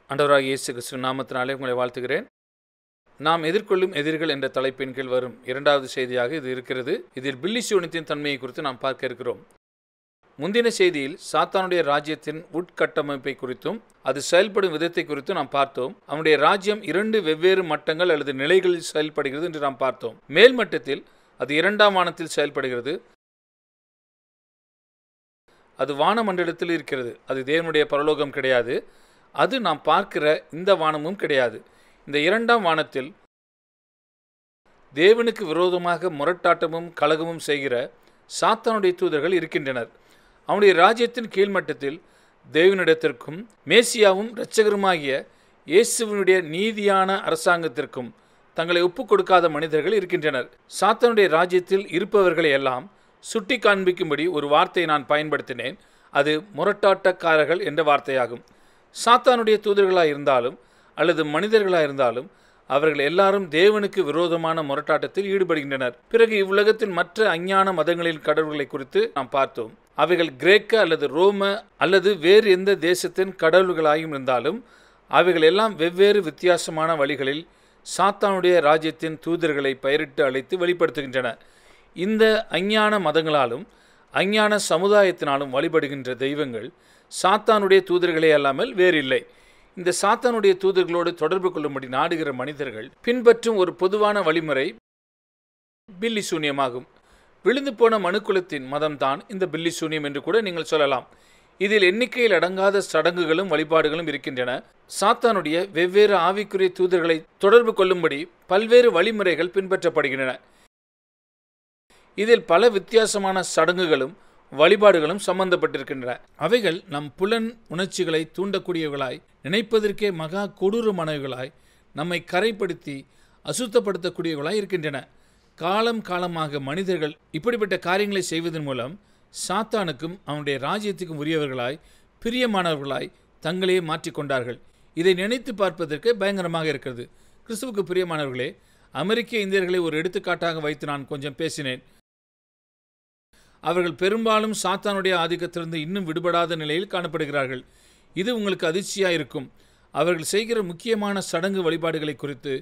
ஆண்டவராகிய இயேசு கிறிஸ்துவின் நாமத்தினாலே உங்களை வாழ்த்துகிறேன். நாம் எதிர்கொள்ளும் எதிரிகள் என்ற தலைப்பின் கீழ் வரும் இரண்டாவது செய்தியாக இது இருக்கிறது. இதில் பில்லி சூனியத்தின் தன்மையை குறித்து நாம் பார்க்க இருக்கிறோம். முந்தின செய்தியில் சாத்தானுடைய ராஜ்யத்தின் உட்கட்டமைப்பை குறித்தும் அது செயல்படும் விதத்தை குறித்தும் நாம் பார்த்தோம். அவனுடைய ராஜ்யம் 2 வெவ்வேறு மட்டங்கள் அல்லது நிலைகளில் செயல்படுகிறது என்று நாம் பார்த்தோம். மேல் மட்டத்தில் அது 2ஆம் வானத்தில் செயல்படுகிறது. அது வானமண்டலத்தில் இருக்கிறது. அது தேவனுடைய பரலோகம் கிடையாது. அது நாம் பார்க்கிற இந்த வானமும் கிடையாது. இந்த 2ஆம் வானத்தில் தேவனுக்கு விரோதமாக முரட்டாட்டமும் கலகமும் செய்கிற சாத்தானுடைய தூதர்கள் இருக்கின்றனர். அவனுடைய ராஜ்யத்தின் கீழ்மட்டத்தில் தேவனிடத்திற்கும் மேசியாவும் இரட்சகருமாகிய இயேசுவினுடைய நீதியான அரசாங்கத்திற்கும் தங்களை ஒப்புக் கொடுக்காத மனிதர்கள் இருக்கின்றனர். சாத்தானுடைய ராஜ்யத்தில் இருப்பவர்களை எல்லாம் சுட்டி காண்பிக்கும்படி ஒரு வார்த்தையை நான் பயன்படுத்தினேன். அது முரட்டாட்டக்காரர்கள் என்ற வார்த்தையாகும். சாத்தானுடைய தூதர்களாக இருந்தாலும் அல்லது மனிதர்களாக இருந்தாலும் அவர்கள் எல்லாரும் தேவனுக்கு விரோதமான முரட்டாட்டத்தில் ஈடுபடுகின்றனர். பிறகு இவ்வுலகத்தின் மற்ற அஞ்ஞான மதங்களின் கடவுள்களை குறித்து நாம் பார்த்தோம். அவைகள் கிரேக்க அல்லது ரோம அல்லது வேறு எந்த தேசத்தின் கடவுள்களாயும் இருந்தாலும் அவைகள் எல்லாம் வெவ்வேறு வித்தியாசமான வழிகளில் சாத்தானுடைய ராஜ்யத்தின் தூதர்களை பெயரிட்டு அழைத்து வெளிப்படுத்துகின்றன. இந்த அஞ்ஞான மதங்களாலும் அஞ்ஞான சமுதாயத்தினாலும் வழிபடுகின்ற தெய்வங்கள் சாத்தானுடைய தூதர்களே அல்லாமல் வேறில்லை. இந்த சாத்தானுடைய தூதர்களோடு தொடர்பு கொள்ளும்படி நாடுகிற மனிதர்கள் பின்பற்றும் ஒரு பொதுவான வழிமுறை பில்லி சூனியமாகும். விழுந்து போன மனுக்குலத்தின் மதம்தான் இந்த பில்லி சூனியம் என்று கூட நீங்கள் சொல்லலாம். இதில் எண்ணிக்கையில் அடங்காத சடங்குகளும் வழிபாடுகளும் இருக்கின்றன. சாத்தானுடைய வெவ்வேறு ஆவிக்குரிய தூதர்களை தொடர்பு கொள்ளும்படி பல்வேறு வழிமுறைகள் பின்பற்றப்படுகின்றன. இதில் பல வித்தியாசமான சடங்குகளும் வழிபாடுகளும் சம்பந்தப்பட்டிருக்கின்றன. அவைகள் நம் புலன் உணர்ச்சிகளை தூண்டக்கூடியவர்களாய், நினைப்பதற்கே மகா கொடூரமானவர்களாய், நம்மை கரைப்படுத்தி அசுத்தப்படுத்தக்கூடியவர்களாய் இருக்கின்றன. காலம் காலமாக மனிதர்கள் இப்படிப்பட்ட காரியங்களை செய்வதன் மூலம் சாத்தானுக்கும் அவனுடைய ராஜ்யத்துக்கும் உரியவர்களாய், பிரியமானவர்களாய் தங்களையே மாற்றிக்கொண்டார்கள். இதை நினைத்து பார்ப்பதற்கு பயங்கரமாக இருக்கிறது. கிறிஸ்துவுக்கு பிரியமானவர்களே, அமெரிக்க இந்தியர்களை ஒரு எடுத்துக்காட்டாக வைத்து நான் கொஞ்சம் பேசினேன். அவர்கள் பெரும்பாலும் சாத்தானுடைய ஆதிக்கத்திலிருந்து இன்னும் விடுபடாத நிலையில் காணப்படுகிறார்கள். இது உங்களுக்கு அதிர்ச்சியாக இருக்கும். அவர்கள் செய்கிற முக்கியமான சடங்கு வழிபாடுகளை குறித்து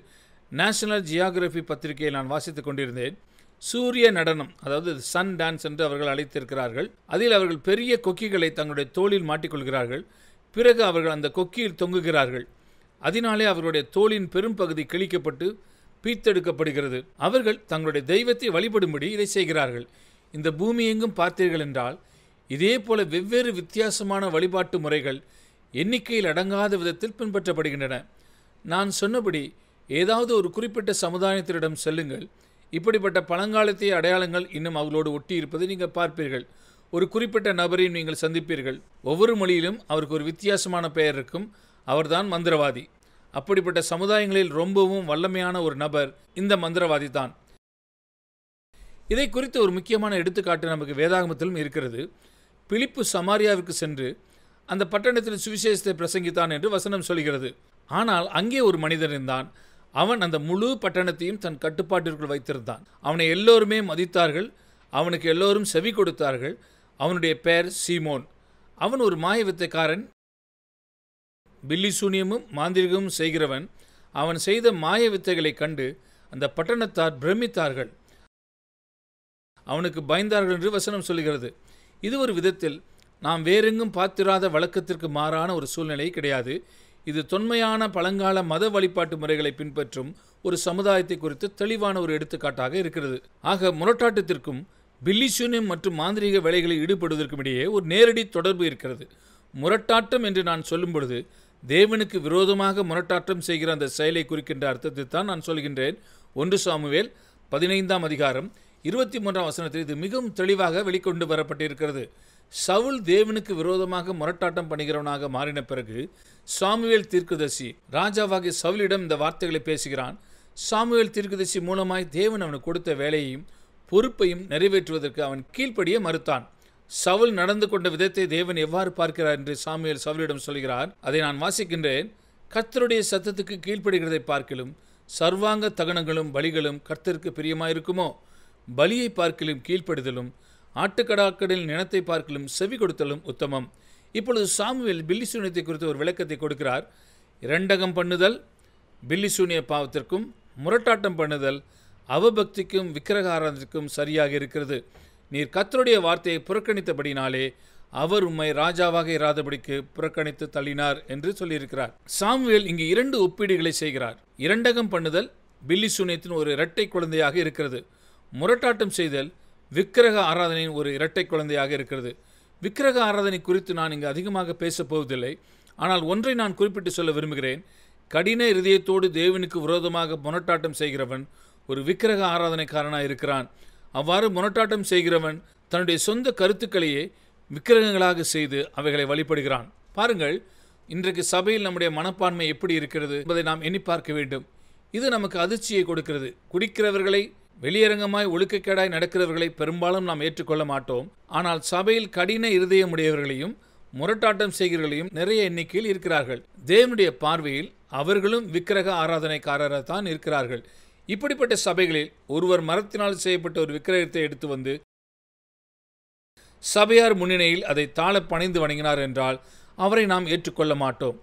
நேஷனல் ஜியோகிராஃபி பத்திரிகையை நான் வாசித்துக் கொண்டிருந்தேன். சூரிய நடனம், அதாவது சன் டான்ஸ் என்று அவர்கள் அழைத்திருக்கிறார்கள். அதில் அவர்கள் பெரிய கொக்கிகளை தங்களுடைய தோளில் மாட்டிக்கொள்கிறார்கள். பிறகு அவர்கள் அந்த கொக்கியில் தொங்குகிறார்கள். அதனாலே அவர்களுடைய தோளின் பெரும் பகுதி கிழிக்கப்பட்டு பீத்தெடுக்கப்படுகிறது. அவர்கள் தங்களுடைய தெய்வத்தை வழிபடும்படி இதை செய்கிறார்கள். இந்த பூமி எங்கும் பார்த்தீர்கள் என்றால் இதே போல வெவ்வேறு வித்தியாசமான வழிபாட்டு முறைகள் எண்ணிக்கையில் அடங்காத விதத்தில் பின்பற்றப்படுகின்றன. நான் சொன்னபடி ஏதாவது ஒரு குறிப்பிட்ட சமுதாயத்தினிடம் செல்லுங்கள். இப்படிப்பட்ட பழங்காலத்திய அடையாளங்கள் இன்னும் அவர்களோடு ஒட்டி இருப்பதை நீங்கள் பார்ப்பீர்கள். ஒரு குறிப்பிட்ட நபரையும் நீங்கள் சந்திப்பீர்கள். ஒவ்வொரு மொழியிலும் அவருக்கு ஒரு வித்தியாசமான பெயர் இருக்கும். அவர்தான் மந்திரவாதி. அப்படிப்பட்ட சமுதாயங்களில் ரொம்பவும் வல்லமையான ஒரு நபர் இந்த மந்திரவாதி தான். இதை குறித்து ஒரு முக்கியமான எடுத்துக்காட்டு நமக்கு வேதாகமத்திலும் இருக்கிறது. பிலிப்பு சமாரியாவிற்கு சென்று அந்த பட்டணத்தில் சுவிசேஷத்தை பிரசங்கித்தான் என்று வசனம் சொல்கிறது. ஆனால் அங்கே ஒரு மனிதன் இருந்தான். அவன் அந்த முழு பட்டணத்தையும் தன் கட்டுப்பாட்டிற்குள் வைத்திருந்தான். அவனை எல்லோருமே மதித்தார்கள். அவனுக்கு எல்லோரும் செவி கொடுத்தார்கள். அவனுடைய பெயர் சீமோன். அவன் ஒரு மாய வித்தைக்காரன், பில்லி சூனியமும் மாந்திரிகமும் செய்கிறவன். அவன் செய்த மாய வித்தைகளை கண்டு அந்த பட்டணத்தார் பிரமித்தார்கள். அவனுக்கு பயந்தார்கள் என்று வசனம் சொல்கிறது. இது ஒரு விதத்தில் நாம் வேறெங்கும் பார்த்திராத வழக்கத்திற்கு மாறான ஒரு சூழ்நிலை கிடையாது. இது தொன்மையான பழங்கால மத வழிபாட்டு முறைகளை பின்பற்றும் ஒரு சமுதாயத்தை குறித்து தெளிவான ஒரு எடுத்துக்காட்டாக இருக்கிறது. ஆக முரட்டாட்டத்திற்கும் பில்லி சூனியம் மற்றும் மாந்திரிக வேலைகளில் ஈடுபடுவதற்கும் இடையே ஒரு நேரடி தொடர்பு இருக்கிறது. முரட்டாட்டம் என்று நான் சொல்லும் பொழுது தேவனுக்கு விரோதமாக முரட்டாட்டம் செய்கிற அந்த செயலை குறிக்கின்ற அர்த்தத்தை தான் நான் சொல்கின்றேன். 1 சாமுவேல் 15ஆம் அதிகாரம் 23ஆம் வசனத்தில் இது மிகவும் தெளிவாக வெளிக்கொண்டு வரப்பட்டிருக்கிறது. சவுல் தேவனுக்கு விரோதமாக முரட்டாட்டம் பண்ணுகிறவனாக மாறின பிறகு சாமுவேல் தீர்க்கதரிசி ராஜாவாகிய சவுலிடம் இந்த வார்த்தைகளை பேசுகிறான். சாமுவேல் தீர்க்கதரிசி மூலமாய் தேவன் அவனுக்கு கொடுத்த வேலையையும் பொறுப்பையும் நிறைவேற்றுவதற்கு அவன் கீழ்ப்படிய மறுத்தான். சவுல் நடந்து கொண்ட விதத்தை தேவன் எவ்வாறு பார்க்கிறார் என்று சாமுவேல் சவுலிடம் சொல்கிறார். அதை நான் வாசிக்கின்றேன். கர்த்தருடைய சத்தத்துக்கு கீழ்ப்படுகிறதை பார்க்கிலும் சர்வாங்க தகனங்களும் பலிகளும் கர்த்தருக்கு பிரியமாயிருக்குமோ? பலியை பார்க்கிலும் கீழ்ப்படுதலும் ஆட்டுக்கடாக்களில் நினத்தை பார்க்கிலும் செவி கொடுத்தலும் உத்தமம். இப்பொழுது சாமுவேல் பில்லி சூனியத்தை குறித்து ஒரு விளக்கத்தை கொடுக்கிறார். இரண்டகம் பண்ணுதல் பில்லிசூனிய பாவத்திற்கும், முரட்டாட்டம் பண்ணுதல் அவபக்திக்கும் விக்கிரக ஆராதனைக்கும் சரியாக இருக்கிறது. நீர் கர்த்தருடைய வார்த்தையை புறக்கணித்தபடினாலே அவர் உம்மை ராஜாவாக இராதபடிக்கு புறக்கணித்து தள்ளினார் என்று சொல்லியிருக்கிறார். சாமுவேல் இங்கு 2 ஒப்பீடுகளை செய்கிறார். இரண்டகம் பண்ணுதல் பில்லிசூனியத்தின் ஒரு இரட்டை குழந்தையாக இருக்கிறது. முரட்டாட்டம் செய்தல் விக்கிரக ஆராதனையின் ஒரு இரட்டை குழந்தையாக இருக்கிறது. விக்கிரக ஆராதனை குறித்து நான் இங்கு அதிகமாக பேசப் போவதில்லை. ஆனால் ஒன்றை நான் குறிப்பிட்டு சொல்ல விரும்புகிறேன். கடின இருதயத்தோடு தேவனுக்கு விரோதமாக முரட்டாட்டம் செய்கிறவன் ஒரு விக்கிரக ஆராதனைக்காரனாக இருக்கிறான். அவ்வாறு முரட்டாட்டம் செய்கிறவன் தன்னுடைய சொந்த கருத்துக்களையே விக்கிரகங்களாக செய்து அவைகளை வழிபடுகிறான். பாருங்கள், இன்றைக்கு சபையில் நம்முடைய மனப்பான்மை எப்படி இருக்கிறது என்பதை நாம் எண்ணி பார்க்க வேண்டும். இது நமக்கு அதிர்ச்சியை கொடுக்கிறது. குடிக்கிறவர்களை, வெளியரங்கமாய் ஒழுக்கக்கேடாய் நடக்கிறவர்களை பெரும்பாலும் நாம் ஏற்றுக்கொள்ள மாட்டோம். ஆனால் சபையில் கடின இருதயமுடையவர்களையும் முரட்டாட்டம் செய்கிறவர்களையும் நிறைய எண்ணிக்கையில் இருக்கிறார்கள். தேவனுடைய பார்வையில் அவர்களும் விக்கிரக ஆராதனைக்காரராக தான் இருக்கிறார்கள். இப்படிப்பட்ட சபைகளில் ஒருவர் மரத்தினால் செய்யப்பட்ட ஒரு விக்கிரகத்தை எடுத்து வந்து சபையார் முன்னிலையில் அதை தாழ பணிந்து வணங்கினார் என்றால் அவரை நாம் ஏற்றுக்கொள்ள மாட்டோம்.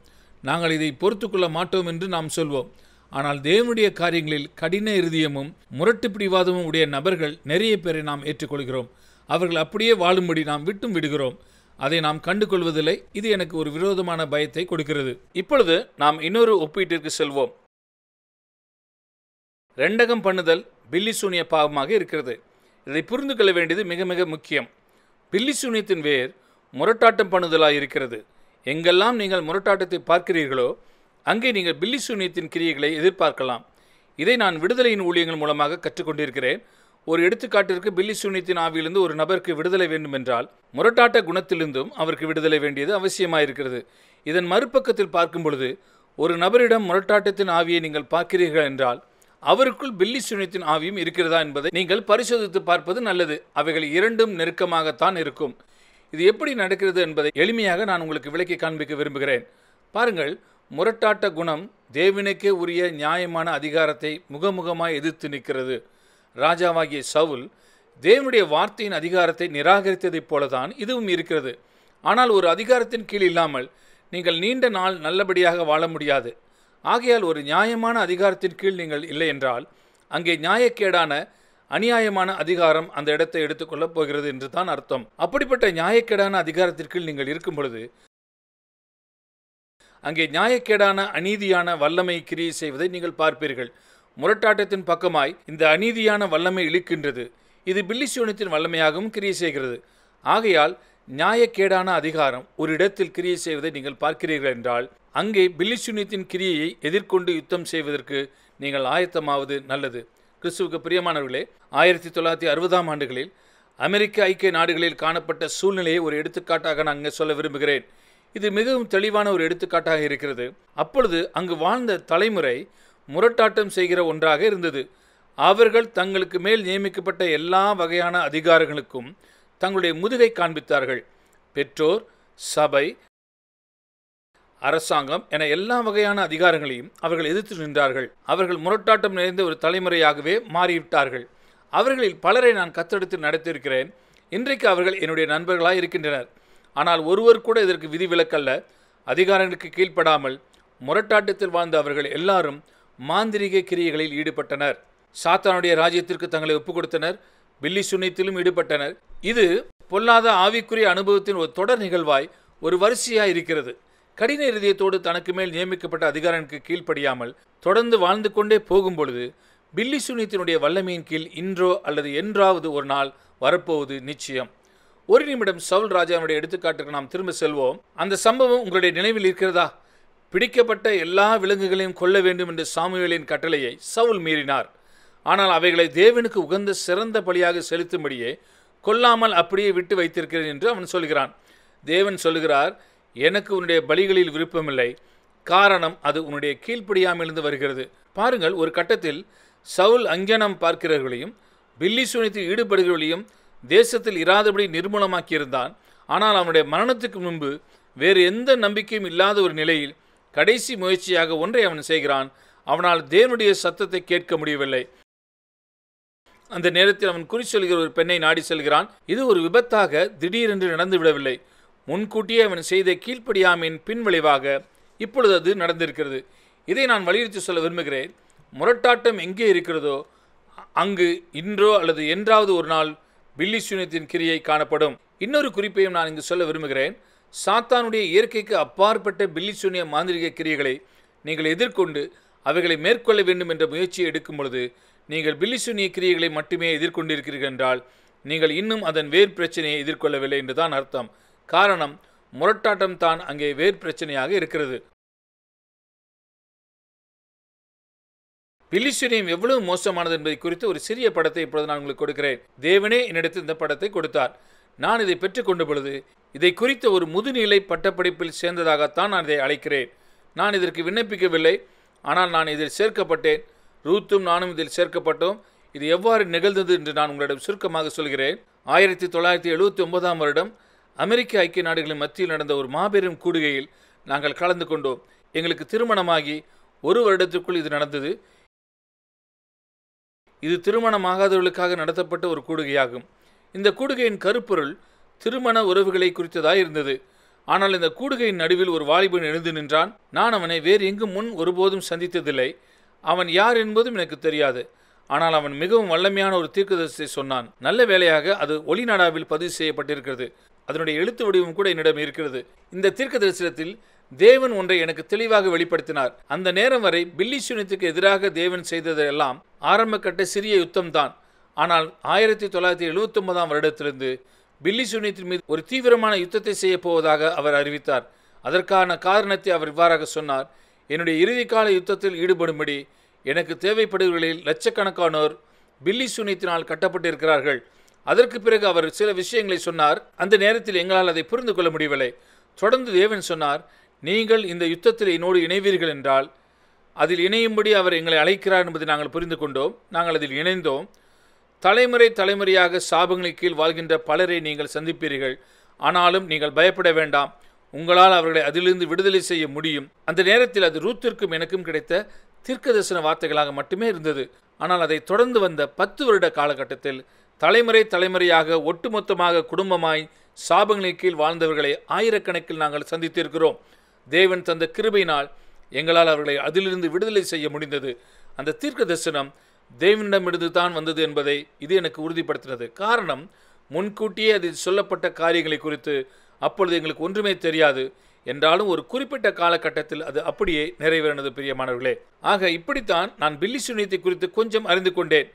நாங்கள் இதை பொறுத்து கொள்ள மாட்டோம் என்று நாம் சொல்வோம். ஆனால் தேவனுடைய காரியங்களில் கடின இருதயமும் முரட்டு பிடிவாதமும் உடைய நபர்கள் நிறைய பேரை நாம் ஏற்றுக்கொள்கிறோம். அவர்கள் அப்படியே வாழும்படி நாம் விட்டும் விடுகிறோம். அதை நாம் கண்டு கொள்வதில்லை. இது எனக்கு ஒரு விரோதமான பயத்தை கொடுக்கிறது. இப்பொழுது நாம் இன்னொரு ஒப்பீட்டிற்கு செல்வோம். ரெண்டகம் பண்ணுதல் பில்லிசூனிய பாவமாக இருக்கிறது. இதை புரிந்து கொள்ள வேண்டியது மிக மிக முக்கியம். பில்லிசூனியத்தின் வேர் முரட்டாட்டம் பண்ணுதலாக இருக்கிறது. எங்கெல்லாம் நீங்கள் முரட்டாட்டத்தை பார்க்கிறீர்களோ அங்கே நீங்கள் பில்லிசூனியத்தின் கிரியைகளை எதிர்பார்க்கலாம். இதை நான் விடுதலையின் ஊழியங்கள் மூலமாக கற்றுக்கொண்டிருக்கிறேன். ஒரு எடுத்துக்காட்டிற்கு பில்லிசூனியத்தின் ஆவியிலிருந்து ஒரு நபருக்கு விடுதலை வேண்டும் என்றால் முரட்டாட்ட குணத்திலிருந்தும் அவருக்கு விடுதலை வேண்டியது அவசியமாயிருக்கிறது. இதன் மறுபக்கத்தில் பார்க்கும் பொழுது ஒரு நபரிடம் முரட்டாட்டத்தின் ஆவியை நீங்கள் பார்க்கிறீர்கள் என்றால் அவருக்குள் பில்லிசூனியத்தின் ஆவியும் இருக்கிறதா என்பதை நீங்கள் பரிசோதித்து பார்ப்பது நல்லது. அவைகள் இரண்டும் நெருக்கமாகத்தான் இருக்கும். இது எப்படி நடக்கிறது என்பதை எளிமையாக நான் உங்களுக்கு விளக்கி காண்பிக்க விரும்புகிறேன். பாருங்கள், முரட்டாட்ட குணம் தேவனுக்கே உரிய நியாயமான அதிகாரத்தை முகமுகமாய் எதிர்த்து நிற்கிறது. ராஜாவாகிய சவுல் தேவனுடைய வார்த்தையின் அதிகாரத்தை நிராகரித்ததைப் போலதான் இதுவும் இருக்கிறது. ஆனால் ஒரு அதிகாரத்தின் கீழ் இல்லாமல் நீங்கள் நீண்ட நாள் நல்லபடியாக வாழ முடியாது. ஆகையால் ஒரு நியாயமான அதிகாரத்தின் கீழ் நீங்கள் இல்லை என்றால் அங்கே நியாயக்கேடான அநியாயமான அதிகாரம் அந்த இடத்தை எடுத்துக்கொள்ளப் போகிறது என்று தான் அர்த்தம். அப்படிப்பட்ட நியாயக்கேடான அதிகாரத்திற்குள் நீங்கள் இருக்கும் பொழுது அங்கே நியாயக்கேடான அநீதியான வல்லமை கிரியை செய்வதை நீங்கள் பார்ப்பீர்கள். முரட்டாட்டத்தின் பக்கமாய் இந்த அநீதியான வல்லமை இழுக்கின்றது. இது பில்லிசூனியத்தின் வல்லமையாகவும் கிரியை செய்கிறது. ஆகையால் நியாயக்கேடான அதிகாரம் ஒரு இடத்தில் கிரியை செய்வதை நீங்கள் பார்க்கிறீர்கள் என்றால் அங்கே பில்லிசூனியத்தின் கிரியையை எதிர்கொண்டு யுத்தம் செய்வதற்கு நீங்கள் ஆயத்தமாவது நல்லது. கிறிஸ்துவுக்கு பிரியமானவர்களே, 1960ஆம் ஆண்டுகளில் அமெரிக்க ஐக்கிய நாடுகளில் காணப்பட்ட சூழ்நிலையை ஒரு எடுத்துக்காட்டாக நான் அங்கே சொல்ல விரும்புகிறேன். இது மிகவும் தெளிவான ஒரு எடுத்துக்காட்டாக இருக்கிறது. அப்பொழுது அங்கு வாழ்ந்த தலைமுறை முரட்டாட்டம் செய்கிற ஒன்றாக இருந்தது. அவர்கள் தங்களுக்கு மேல் நியமிக்கப்பட்ட எல்லா வகையான அதிகாரங்களுக்கும் தங்களுடைய முதுகை காண்பித்தார்கள். பெற்றோர், சபை, அரசாங்கம் என எல்லா வகையான அதிகாரங்களையும் அவர்கள் எதிர்த்து நின்றார்கள். அவர்கள் முரட்டாட்டம் நிறைந்த ஒரு தலைமுறையாகவே மாறிவிட்டார்கள். அவர்களில் பலரை நான் கத்தெடுத்து நடத்தியிருக்கிறேன். இன்றைக்கு அவர்கள் என்னுடைய நண்பர்களாக இருக்கின்றனர். ஆனால் ஒருவர் கூட இதற்கு விதிவிலக்கல்ல. அதிகாரங்களுக்கு கீழ்ப்படாமல் முரட்டாட்டத்தில் வாழ்ந்த அவர்கள் எல்லாரும் மாந்திரிக கிரியைகளில் ஈடுபட்டனர். சாத்தானுடைய ராஜ்யத்திற்கு தங்களை ஒப்புக் கொடுத்தனர். பில்லிசூனியத்திலும் ஈடுபட்டனர். இது பொல்லாத ஆவிக்குரிய அனுபவத்தின் ஒரு தொடர் நிகழ்வாய் ஒரு வரிசையாய் இருக்கிறது. கடின இருதயத்தோடு தனக்கு மேல் நியமிக்கப்பட்ட அதிகாரங்களுக்கு கீழ்ப்படியாமல் தொடர்ந்து வாழ்ந்து கொண்டே போகும் பொழுது பில்லிசூனியத்தினுடைய வல்லமையின் கீழ் இன்றோ அல்லது என்றாவது ஒரு நாள் வரப்போவது நிச்சயம். ஒரு நிமிடம் சவுல் ராஜாவுடைய எடுத்துக்காட்டுக்கு நாம் திரும்ப செல்வோம். அந்த சம்பவம் உங்களுடைய நினைவில் இருக்கிறதா? பிடிக்கப்பட்ட எல்லா விலங்குகளையும் கொல்ல வேண்டும் என்ற சாமுவேலின் கட்டளையை சவுல் மீறினார். ஆனால் அவைகளை தேவனுக்கு உகந்த சிறந்த பலியாக செலுத்தும்படியே கொல்லாமல் அப்படியே விட்டு வைத்திருக்கிறேன் என்று அவன் சொல்கிறான். தேவன் சொல்லுகிறார், எனக்கு உன்னுடைய பலிகளில் விருப்பமில்லை. காரணம் அது உன்னுடைய கீழ்ப்படியாமலிருந்து வருகிறது. பாருங்கள், ஒரு கட்டத்தில் சவுல் அஞ்ஞானம் பார்க்கிறவர்களையும் பில்லிசூனியத்தில் ஈடுபடுகிறவர்களையும் தேசத்தில் இராதபடி நிர்மூலமாக்கியிருந்தான். ஆனால் அவனுடைய மரணத்துக்கு முன்பு வேறு எந்த நம்பிக்கையும் இல்லாத ஒரு நிலையில் கடைசி முயற்சியாக ஒன்றை அவன் செய்கிறான். அவனால் தேவனுடைய சத்தத்தை கேட்க முடியவில்லை. அந்த நேரத்தில் அவன் குறி சொல்கிற ஒரு பெண்ணை நாடி செல்கிறான். இது ஒரு விபத்தாக திடீரென்று நடந்துவிடவில்லை. முன்கூட்டியே அவன் செய்த கீழ்ப்படியாமையின் பின்விளைவாக இப்பொழுது அது நடந்திருக்கிறது. இதை நான் வலியுறுத்தி சொல்ல விரும்புகிறேன். முரட்டாட்டம் எங்கே இருக்கிறதோ அங்கு இன்றோ அல்லது என்றாவது ஒரு நாள் பில்லி சூனியத்தின் கிரியை காணப்படும். இன்னொரு குறிப்பையும் நான் இங்கு சொல்ல விரும்புகிறேன். சாத்தானுடைய இயற்கைக்கு அப்பாற்பட்ட பில்லி சூனிய மாந்திரிக கிரியைகளை நீங்கள் எதிர்கொண்டு அவைகளை மேற்கொள்ள வேண்டும் என்ற முயற்சியை எடுக்கும் பொழுது நீங்கள் பில்லி சூனிய கிரியைகளை மட்டுமே எதிர்கொண்டிருக்கிறீர்கள் என்றால் நீங்கள் இன்னும் அதன் வேர் பிரச்சனையை எதிர்கொள்ளவில்லை என்றுதான் அர்த்தம். காரணம், முரட்டாட்டம் தான் அங்கே வேர் பிரச்சனையாக இருக்கிறது. பில்லி சூனியம் எவ்வளவு மோசமானது என்பதை குறித்து ஒரு சிறிய படத்தை இப்பொழுது நான் உங்களுக்கு கொடுக்கிறேன். தேவனே என்னிடத்தில் இந்த படத்தை கொடுத்தார். நான் இதை பெற்றுக்கொண்ட பொழுது இதை குறித்த ஒரு முதுநிலை பட்டப்படிப்பில் சேர்ந்ததாகத்தான் நான் இதை அழைக்கிறேன். நான் இதற்கு விண்ணப்பிக்கவில்லை, ஆனால் நான் இதில் சேர்க்கப்பட்டேன். ரூத்தும் நானும் இதில் சேர்க்கப்பட்டோம். இது எவ்வாறு நிகழ்ந்தது என்று நான் உங்களிடம் சுருக்கமாக சொல்கிறேன். 1979 வருடம் அமெரிக்க ஐக்கிய நாடுகளின் மத்தியில் நடந்த ஒரு மாபெரும் கூடுகையில் நாங்கள் கலந்து கொண்டோம். எங்களுக்கு திருமணமாகி 1 வருடத்திற்குள் இது நடந்தது. இது திருமணமாகாதவர்களுக்காக நடத்தப்பட்ட ஒரு கூடுகையாகும். இந்த கூடுகையின் கருப்பொருள் திருமண உறவுகளை குறித்ததாய் இருந்தது. ஆனால் இந்த கூடுகையின் நடுவில் ஒரு வாலிபன் எழுந்து நின்றான். நான் அவனை வேறு எங்கும் முன் ஒருபோதும் சந்தித்ததில்லை. அவன் யார் என்பதும் எனக்கு தெரியாது. ஆனால் அவன் மிகவும் வல்லமையான ஒரு தீர்க்கதரிசனத்தை சொன்னான். நல்ல வேளையாக அது ஒளிநாடாவில் பதிவு செய்யப்பட்டிருக்கிறது. அதனுடைய எழுத்து வடிவம் கூட என்னிடம் இருக்கிறது. இந்த தீர்க்கதரிசனத்தில் தேவன் ஒன்றை எனக்கு தெளிவாக வெளிப்படுத்தினார். அந்த நேரம் வரை பில்லி சூனியத்துக்கு எதிராக தேவன் செய்ததெல்லாம் ஆரம்ப கட்ட சிறிய யுத்தம்தான். ஆனால் 1979 வருடத்திலிருந்து பில்லி சூனியத்தின் மீது ஒரு தீவிரமான யுத்தத்தை செய்ய போவதாக அவர் அறிவித்தார். அதற்கான காரணத்தை அவர் இவ்வாறாக சொன்னார். என்னுடைய இறுதிக்கால யுத்தத்தில் ஈடுபடும்படி எனக்கு தேவைப்படுவர்களில் லட்சக்கணக்கானோர் பில்லி சூனியத்தினால் கட்டப்பட்டிருக்கிறார்கள். அதற்கு பிறகு அவர் சில விஷயங்களை சொன்னார். அந்த நேரத்தில் எங்களால் அதை புரிந்து கொள்ள முடியவில்லை. தொடர்ந்து தேவன் சொன்னார், நீங்கள் இந்த யுத்தத்தில் என்னோடு இணைவீர்கள் என்றால் அதில் இணையும்படி அவர் எங்களை அழைக்கிறார் என்பதை நாங்கள் புரிந்து கொண்டோம். நாங்கள் அதில் இணைந்தோம். தலைமுறையாக சாபங்களுக்கு கீழ் வாழ்கின்ற பலரை நீங்கள் சந்திப்பீர்கள். ஆனாலும் நீங்கள் பயப்பட வேண்டாம், உங்களால் அவர்களை அதிலிருந்து விடுதலை செய்ய முடியும். அந்த நேரத்தில் அது ரூத்திற்கும் எனக்கும் கிடைத்த தீர்க்கதரிசன வார்த்தைகளாக மட்டுமே இருந்தது. ஆனால் அதை தொடர்ந்து வந்த 10 வருட காலகட்டத்தில் தலைமுறையாக ஒட்டுமொத்தமாக குடும்பமாய் சாபங்களுக்கு கீழ் வாழ்ந்தவர்களை ஆயிரக்கணக்கில் நாங்கள் சந்தித்திருக்கிறோம். தேவன் தந்த கிருபையினால் எங்களால் அவர்களை அதிலிருந்து விடுதலை செய்ய முடிந்தது. அந்த தீர்க்க தரிசனம் தேவனிடமிருந்து தான் வந்தது என்பதை இது எனக்கு உறுதிப்படுத்தினது. காரணம், முன்கூட்டியே அதில் சொல்லப்பட்ட காரியங்களை குறித்து அப்பொழுது எங்களுக்கு ஒன்றுமே தெரியாது. என்றாலும் ஒரு குறிப்பிட்ட காலகட்டத்தில் அது அப்படியே நிறைவேறினது. பிரியமானவர்களே, ஆக இப்படித்தான் நான் பில்லி சூனியத்தை குறித்து கொஞ்சம் அறிந்து கொண்டேன்.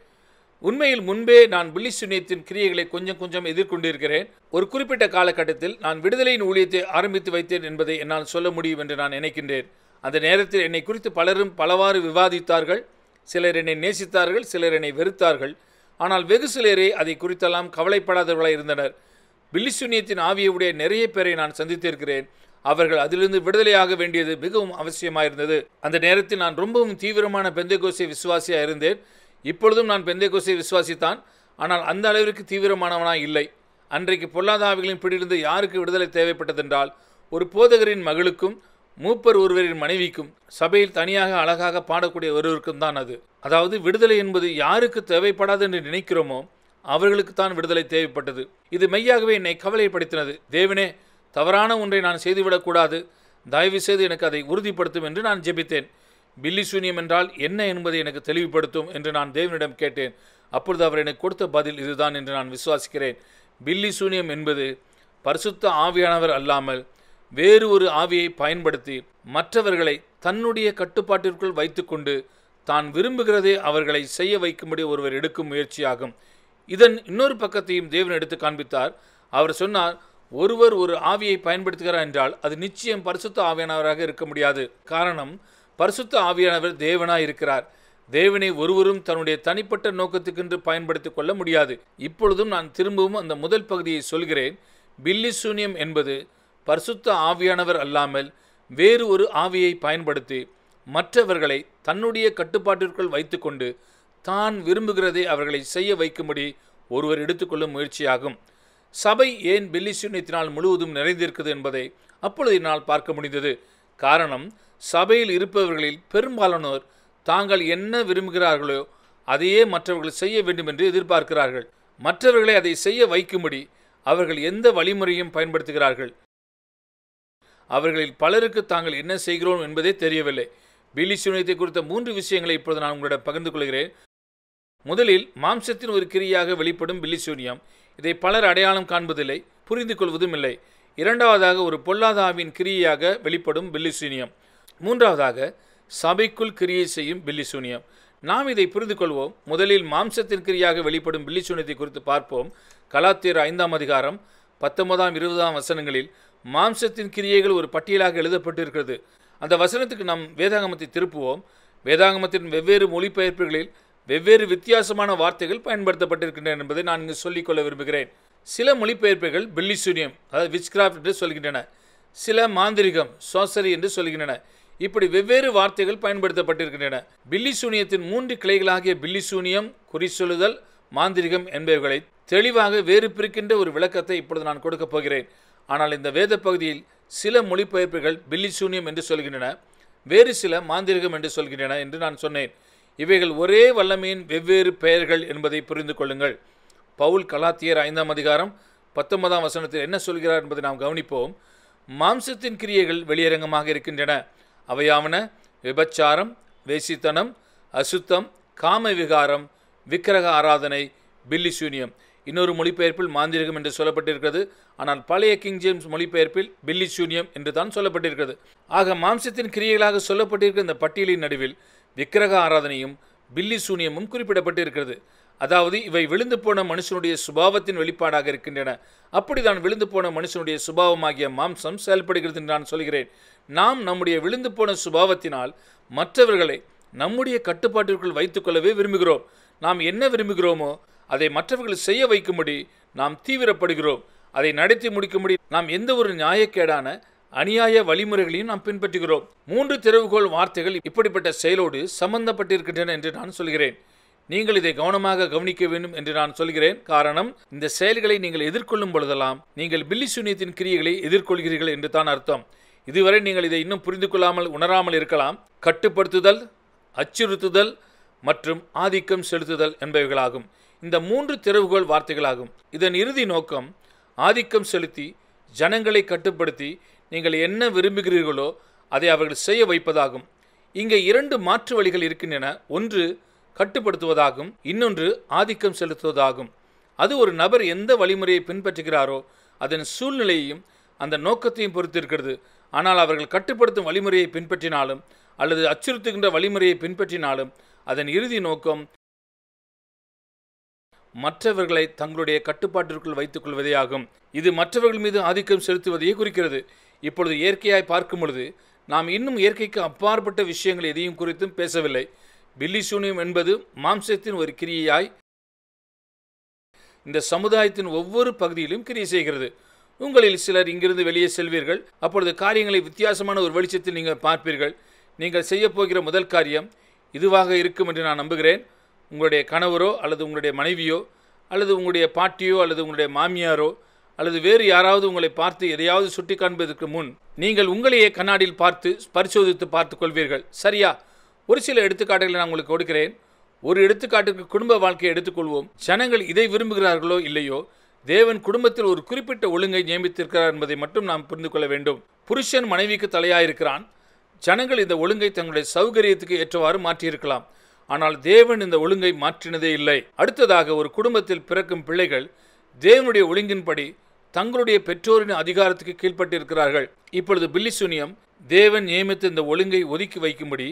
உண்மையில் முன்பே நான் பில்லி சூனியத்தின் கிரியைகளை கொஞ்சம் எதிர்கொண்டிருக்கிறேன். ஒரு குறிப்பிட்ட காலகட்டத்தில் நான் விடுதலையின் ஊழியத்தை ஆரம்பித்து வைத்தேன் என்பதை என்னால் சொல்ல முடியும் என்று நான் நினைக்கின்றேன். அந்த நேரத்தில் என்னை குறித்து பலரும் பலவாறு விவாதித்தார்கள். சிலர் என்னை நேசித்தார்கள், சிலர் என்னை வெறுத்தார்கள். ஆனால் வெகு சிலரே அதை குறித்தெல்லாம் கவலைப்படாதவர்களாக இருந்தனர். பில்லி சூனியத்தின் ஆவியுடைய நிறைய பேரை நான் சந்தித்திருக்கிறேன். அவர்கள் அதிலிருந்து விடுதலையாக வேண்டியது மிகவும் அவசியமாயிருந்தது. அந்த நேரத்தில் நான் ரொம்பவும் தீவிரமான பெந்தேகோஸ்தே விசுவாசியாக இருந்தேன். இப்பொழுதும் நான் பெந்தேகோஸ்தே விசுவாசித்தான், ஆனால் அந்த அளவிற்கு தீவிரமானவனாக இல்லை. அன்றைக்கு பொல்லாத ஆவிகளின் பிடியிலிருந்து யாருக்கு விடுதலை தேவைப்பட்டதென்றால் ஒரு போதகரின் மகளுக்கும் மூப்பர் ஒருவரின் மனைவிக்கும், சபையில் தனியாக அழகாக பாடக்கூடிய ஒருவருக்கும் தான் அது. அதாவது விடுதலை என்பது யாருக்கு தேவைப்படாது என்று நினைக்கிறோமோ அவர்களுக்கு தான் விடுதலை தேவைப்பட்டது. இது மெய்யாகவே என்னை கவலைப்படுத்தினது. தேவனே, தவறான ஒன்றை நான் செய்துவிடக்கூடாது, தயவு செய்து எனக்கு அதை உறுதிப்படுத்தும் என்று நான் ஜெபித்தேன். பில்லி சூனியம் என்றால் என்ன என்பதை எனக்கு தெளிவுபடுத்தும் என்று நான் தேவனிடம் கேட்டேன். அப்பொழுது அவர் எனக்கு கொடுத்த பதில் இதுதான் என்று நான் விசுவாசிக்கிறேன். பில்லி சூனியம் என்பது பரிசுத்த ஆவியானவர் அல்லாமல் வேறு ஒரு ஆவியை பயன்படுத்தி மற்றவர்களை தன்னுடைய கட்டுப்பாட்டிற்குள் வைத்துக்கொண்டு தான் விரும்புகிறதே அவர்களை செய்ய வைக்கும்படி ஒருவர் எடுக்கும் முயற்சியாகும். இதன் இன்னொரு பக்கத்தையும் தேவன் எடுத்து காண்பித்தார். அவர் சொன்னார், ஒருவர் ஒரு ஆவியை பயன்படுத்துகிறார் என்றால் அது நிச்சயம் பரிசுத்த ஆவியானவராக இருக்க முடியாது. காரணம், பரிசுத்த ஆவியானவர் தேவனாய் இருக்கிறார். தேவனை ஒருவரும் தன்னுடைய தனிப்பட்ட நோக்கத்துக்கென்று பயன்படுத்திக் கொள்ள முடியாது. இப்பொழுதும் நான் திரும்பவும் அந்த முதல் பகுதியை சொல்கிறேன். பில்லி சூனியம் என்பது பரிசுத்த ஆவியானவர் அல்லாமல் வேறு ஒரு ஆவியை பயன்படுத்தி மற்றவர்களை தன்னுடைய கட்டுப்பாட்டிற்குள் வைத்துக்கொண்டு தான் விரும்புகிறதை அவர்களை செய்ய வைக்கும்படி ஒருவர் எடுத்துக்கொள்ளும் முயற்சியாகும். சபை ஏன் பில்லி சூனியத்தினால் முழுவதும் நிறைந்திருக்கிறது என்பதை அப்பொழுது என்னால் பார்க்க முடிந்தது. காரணம், சபையில் இருப்பவர்களில் பெரும்பாலானோர் தாங்கள் என்ன விரும்புகிறார்களோ அதையே மற்றவர்கள் செய்ய வேண்டும் என்று எதிர்பார்க்கிறார்கள். மற்றவர்களை அதை செய்ய வைக்கும்படி அவர்கள் எந்த வழிமுறையும் பயன்படுத்துகிறார்கள். அவர்களில் பலருக்கு தாங்கள் என்ன செய்கிறோம் என்பதே தெரியவில்லை. பில்லி சூனியத்தை குறித்த 3 விஷயங்களை இப்பொழுது நான் உங்களிடம் பகிர்ந்து கொள்கிறேன். முதலில் மாம்சத்தின் ஒரு கிரியாக வெளிப்படும் பில்லி சூனியம். இதை பலர் அடையாளம் காண்பதில்லை, புரிந்து கொள்வதும் இல்லை. இரண்டாவதாக ஒரு பொல்லாத ஆவியின் கிரியையாக வெளிப்படும் பில்லி சூனியம். மூன்றாவதாக சபைக்குள் கிரியை செய்யும் பில்லி சூனியம். நாம் இதை புரிந்து கொள்வோம். முதலில் மாம்சத்தின் கிரியாக வெளிப்படும் பில்லி சூனியத்தை குறித்து பார்ப்போம். கலாத்தியர் 5ஆம் அதிகாரம் 19, 20 வசனங்களில் மாம்சத்தின் கிரியைகள் ஒரு பட்டியலாக எழுதப்பட்டிருக்கிறது. அந்த வசனத்துக்கு நாம் வேதாகமத்தை திருப்புவோம். வேதாகமத்தின் வெவ்வேறு மொழிபெயர்ப்புகளில் வெவ்வேறு வித்தியாசமான வார்த்தைகள் பயன்படுத்தப்பட்டிருக்கின்றன என்பதை நான் இங்கு சொல்லிக்கொள்ள விரும்புகிறேன். சில மொழிபெயர்ப்புகள் பில்லி சூனியம், அதாவது விச்கிராஃப்ட் என்று சொல்கின்றன. சில மாந்திரிகம், சோசரி என்று சொல்கின்றன. இப்படி வெவ்வேறு வார்த்தைகள் பயன்படுத்தப்பட்டிருக்கின்றன. பில்லி சூனியத்தின் 3 கிளைகளாகிய பில்லி சூனியம், குறிச்சொல்லுதல், மாந்திரிகம் என்பவைகளை தெளிவாக வேறு பிரிக்கின்ற ஒரு விளக்கத்தை இப்பொழுது நான் கொடுக்கப் போகிறேன். ஆனால் இந்த வேத பகுதியில் சில மொழிபெயர்ப்புகள் பில்லி சூனியம் என்று சொல்கின்றன, வேறு சில மாந்திரிகம் என்று சொல்கின்றன என்று நான் சொன்னேன். இவைகள் ஒரே வல்லமையின் வெவ்வேறு பெயர்கள் என்பதை புரிந்து கொள்ளுங்கள். பவுல் கலாத்தியர் 5ஆம் அதிகாரம் 19 வசனத்தில் என்ன சொல்கிறார் என்பதை நாம் கவனிப்போம். மாம்சத்தின் கிரியைகள் வெளியரங்கமாக இருக்கின்றன. அவையாவன விபச்சாரம், வேசித்தனம், அசுத்தம், காம விகாரம், விக்கிரக ஆராதனை, பில்லி சூனியம். இன்னொரு மொழிபெயர்ப்பில் மாந்திரிகம் என்று சொல்லப்பட்டிருக்கிறது. ஆனால் பழைய கிங் ஜேம்ஸ் மொழிபெயர்ப்பில் பில்லி சூனியம் என்று தான் சொல்லப்பட்டிருக்கிறது. ஆக மாம்சத்தின் கிரியைகளாக சொல்லப்பட்டிருக்கிற இந்த பட்டியலின் நடுவில் விக்கிரக ஆராதனையும் பில்லி சூனியமும் குறிப்பிடப்பட்டிருக்கிறது. அதாவது இவை விழுந்து போன மனுஷனுடைய சுபாவத்தின் வெளிப்பாடாக இருக்கின்றன. அப்படிதான் விழுந்து போன மனுஷனுடைய சுபாவமாகிய மாம்சம் செயல்படுகிறது என்று நான் சொல்கிறேன். நாம் நம்முடைய விழுந்து போன சுபாவத்தினால் மற்றவர்களை நம்முடைய கட்டுப்பாட்டிற்குள் வைத்துக் கொள்ளவே விரும்புகிறோம். நாம் என்ன விரும்புகிறோமோ அதை மற்றவர்கள் செய்ய வைக்கும்படி நாம் தீவிரப்படுகிறோம். அதை நடத்தி முடிக்கும்படி நாம் எந்த ஒரு நியாயக்கேடான அநியாய வழிமுறைகளையும் நாம் பின்பற்றுகிறோம். 3 திறவுகோள் வார்த்தைகள் இப்படிப்பட்ட செயலோடு சம்பந்தப்பட்டிருக்கின்றன என்று நான் சொல்கிறேன். நீங்கள் இதை கவனமாக கவனிக்க வேண்டும் என்று நான் சொல்கிறேன். காரணம், இந்த செயல்களை நீங்கள் எதிர்கொள்ளும் பொழுதெல்லாம் நீங்கள் பில்லி சூனியத்தின் கிரியைகளை எதிர்கொள்கிறீர்கள் என்று தான் அர்த்தம். இதுவரை நீங்கள் இதை இன்னும் புரிந்து கொள்ளாமல் உணராமல் இருக்கலாம். கட்டுப்படுத்துதல், அச்சுறுத்துதல் மற்றும் ஆதிக்கம் செலுத்துதல் என்பவைகளாகும். இந்த 3 திறவுகோள் வார்த்தைகளாகும். இதன் இறுதி நோக்கம் ஆதிக்கம் செலுத்தி ஜனங்களை கட்டுப்படுத்தி நீங்கள் என்ன விரும்புகிறீர்களோ அதை அவர்கள் செய்ய வைப்பதாகும். இங்கே 2 மாற்று வழிகள் இருக்கின்றன. ஒன்று கட்டுப்படுத்துவதாகும், இன்னொன்று ஆதிக்கம் செலுத்துவதாகும். அது ஒரு நபர் எந்த வழிமுறையை பின்பற்றுகிறாரோ அதன் சூழ்நிலையையும் அந்த நோக்கத்தையும் பொறுத்திருக்கிறது. ஆனால் அவர்கள் கட்டுப்படுத்தும் வழிமுறையை பின்பற்றினாலும் அல்லது அச்சுறுத்துகின்ற வழிமுறையை பின்பற்றினாலும் அதன் இறுதி நோக்கம் மற்றவர்களை தங்களுடைய கட்டுப்பாட்டிற்குள் வைத்துக் கொள்வதே ஆகும். இது மற்றவர்கள் மீது ஆதிக்கம் செலுத்துவதையே குறிக்கிறது. இப்பொழுது இயற்கையாய் பார்க்கும் பொழுது நாம் இன்னும் இயற்கைக்கு அப்பாற்பட்ட விஷயங்கள் எதையும் குறித்தும் பேசவில்லை. பில்லி சூனியம் என்பது மாம்சத்தின் ஒரு கிரியையாய் இந்த சமுதாயத்தின் ஒவ்வொரு பகுதியிலும் கிரியை செய்கிறது. உங்களில் சிலர் இங்கிருந்து வெளியே செல்வீர்கள். அப்பொழுது காரியங்களை வித்தியாசமான ஒரு வெளிச்சத்தில் நீங்கள் பார்ப்பீர்கள். நீங்கள் செய்ய போகிற முதல் காரியம் இதுவாக இருக்கும் என்று நான் நம்புகிறேன். உங்களுடைய கணவரோ அல்லது உங்களுடைய மனைவியோ அல்லது உங்களுடைய பாட்டியோ அல்லது உங்களுடைய மாமியாரோ அல்லது வேறு யாராவது உங்களை பார்த்து எதையாவது சுட்டி காண்பதற்கு முன் நீங்கள் உங்களையே கண்ணாடியில் பார்த்து பரிசோதித்து பார்த்து கொள்வீர்கள். சரியா? ஒரு சில எடுத்துக்காட்டுகளை நான் உங்களுக்கு கொடுக்கிறேன். ஒரு எடுத்துக்காட்டுக்கு குடும்ப வாழ்க்கையை எடுத்துக்கொள்வோம். ஜனங்கள் இதை விரும்புகிறார்களோ இல்லையோ, தேவன் குடும்பத்தில் ஒரு குறிப்பிட்ட ஒழுங்கை நியமித்திருக்கிறார் என்பதை மட்டும் நாம் புரிந்து கொள்ள வேண்டும். புருஷன் மனைவிக்கு தலையாயிருக்கிறான். ஜனங்கள் இந்த ஒழுங்கை தங்களுடைய சௌகரியத்துக்கு ஏற்றவாறு மாற்றியிருக்கலாம். ஆனால் தேவன் இந்த ஒழுங்கை மாற்றினதே இல்லை. அடுத்ததாக, ஒரு குடும்பத்தில் பிறக்கும் பிள்ளைகள் தேவனுடைய ஒழுங்கின்படி தங்களுடைய பெற்றோரின் அதிகாரத்துக்கு கீழ்ப்பட்டிருக்கிறார்கள். இப்பொழுது பில்லி சூனியம் தேவன் நியமித்த இந்த ஒழுங்கை ஒதுக்கி வைக்கும்படி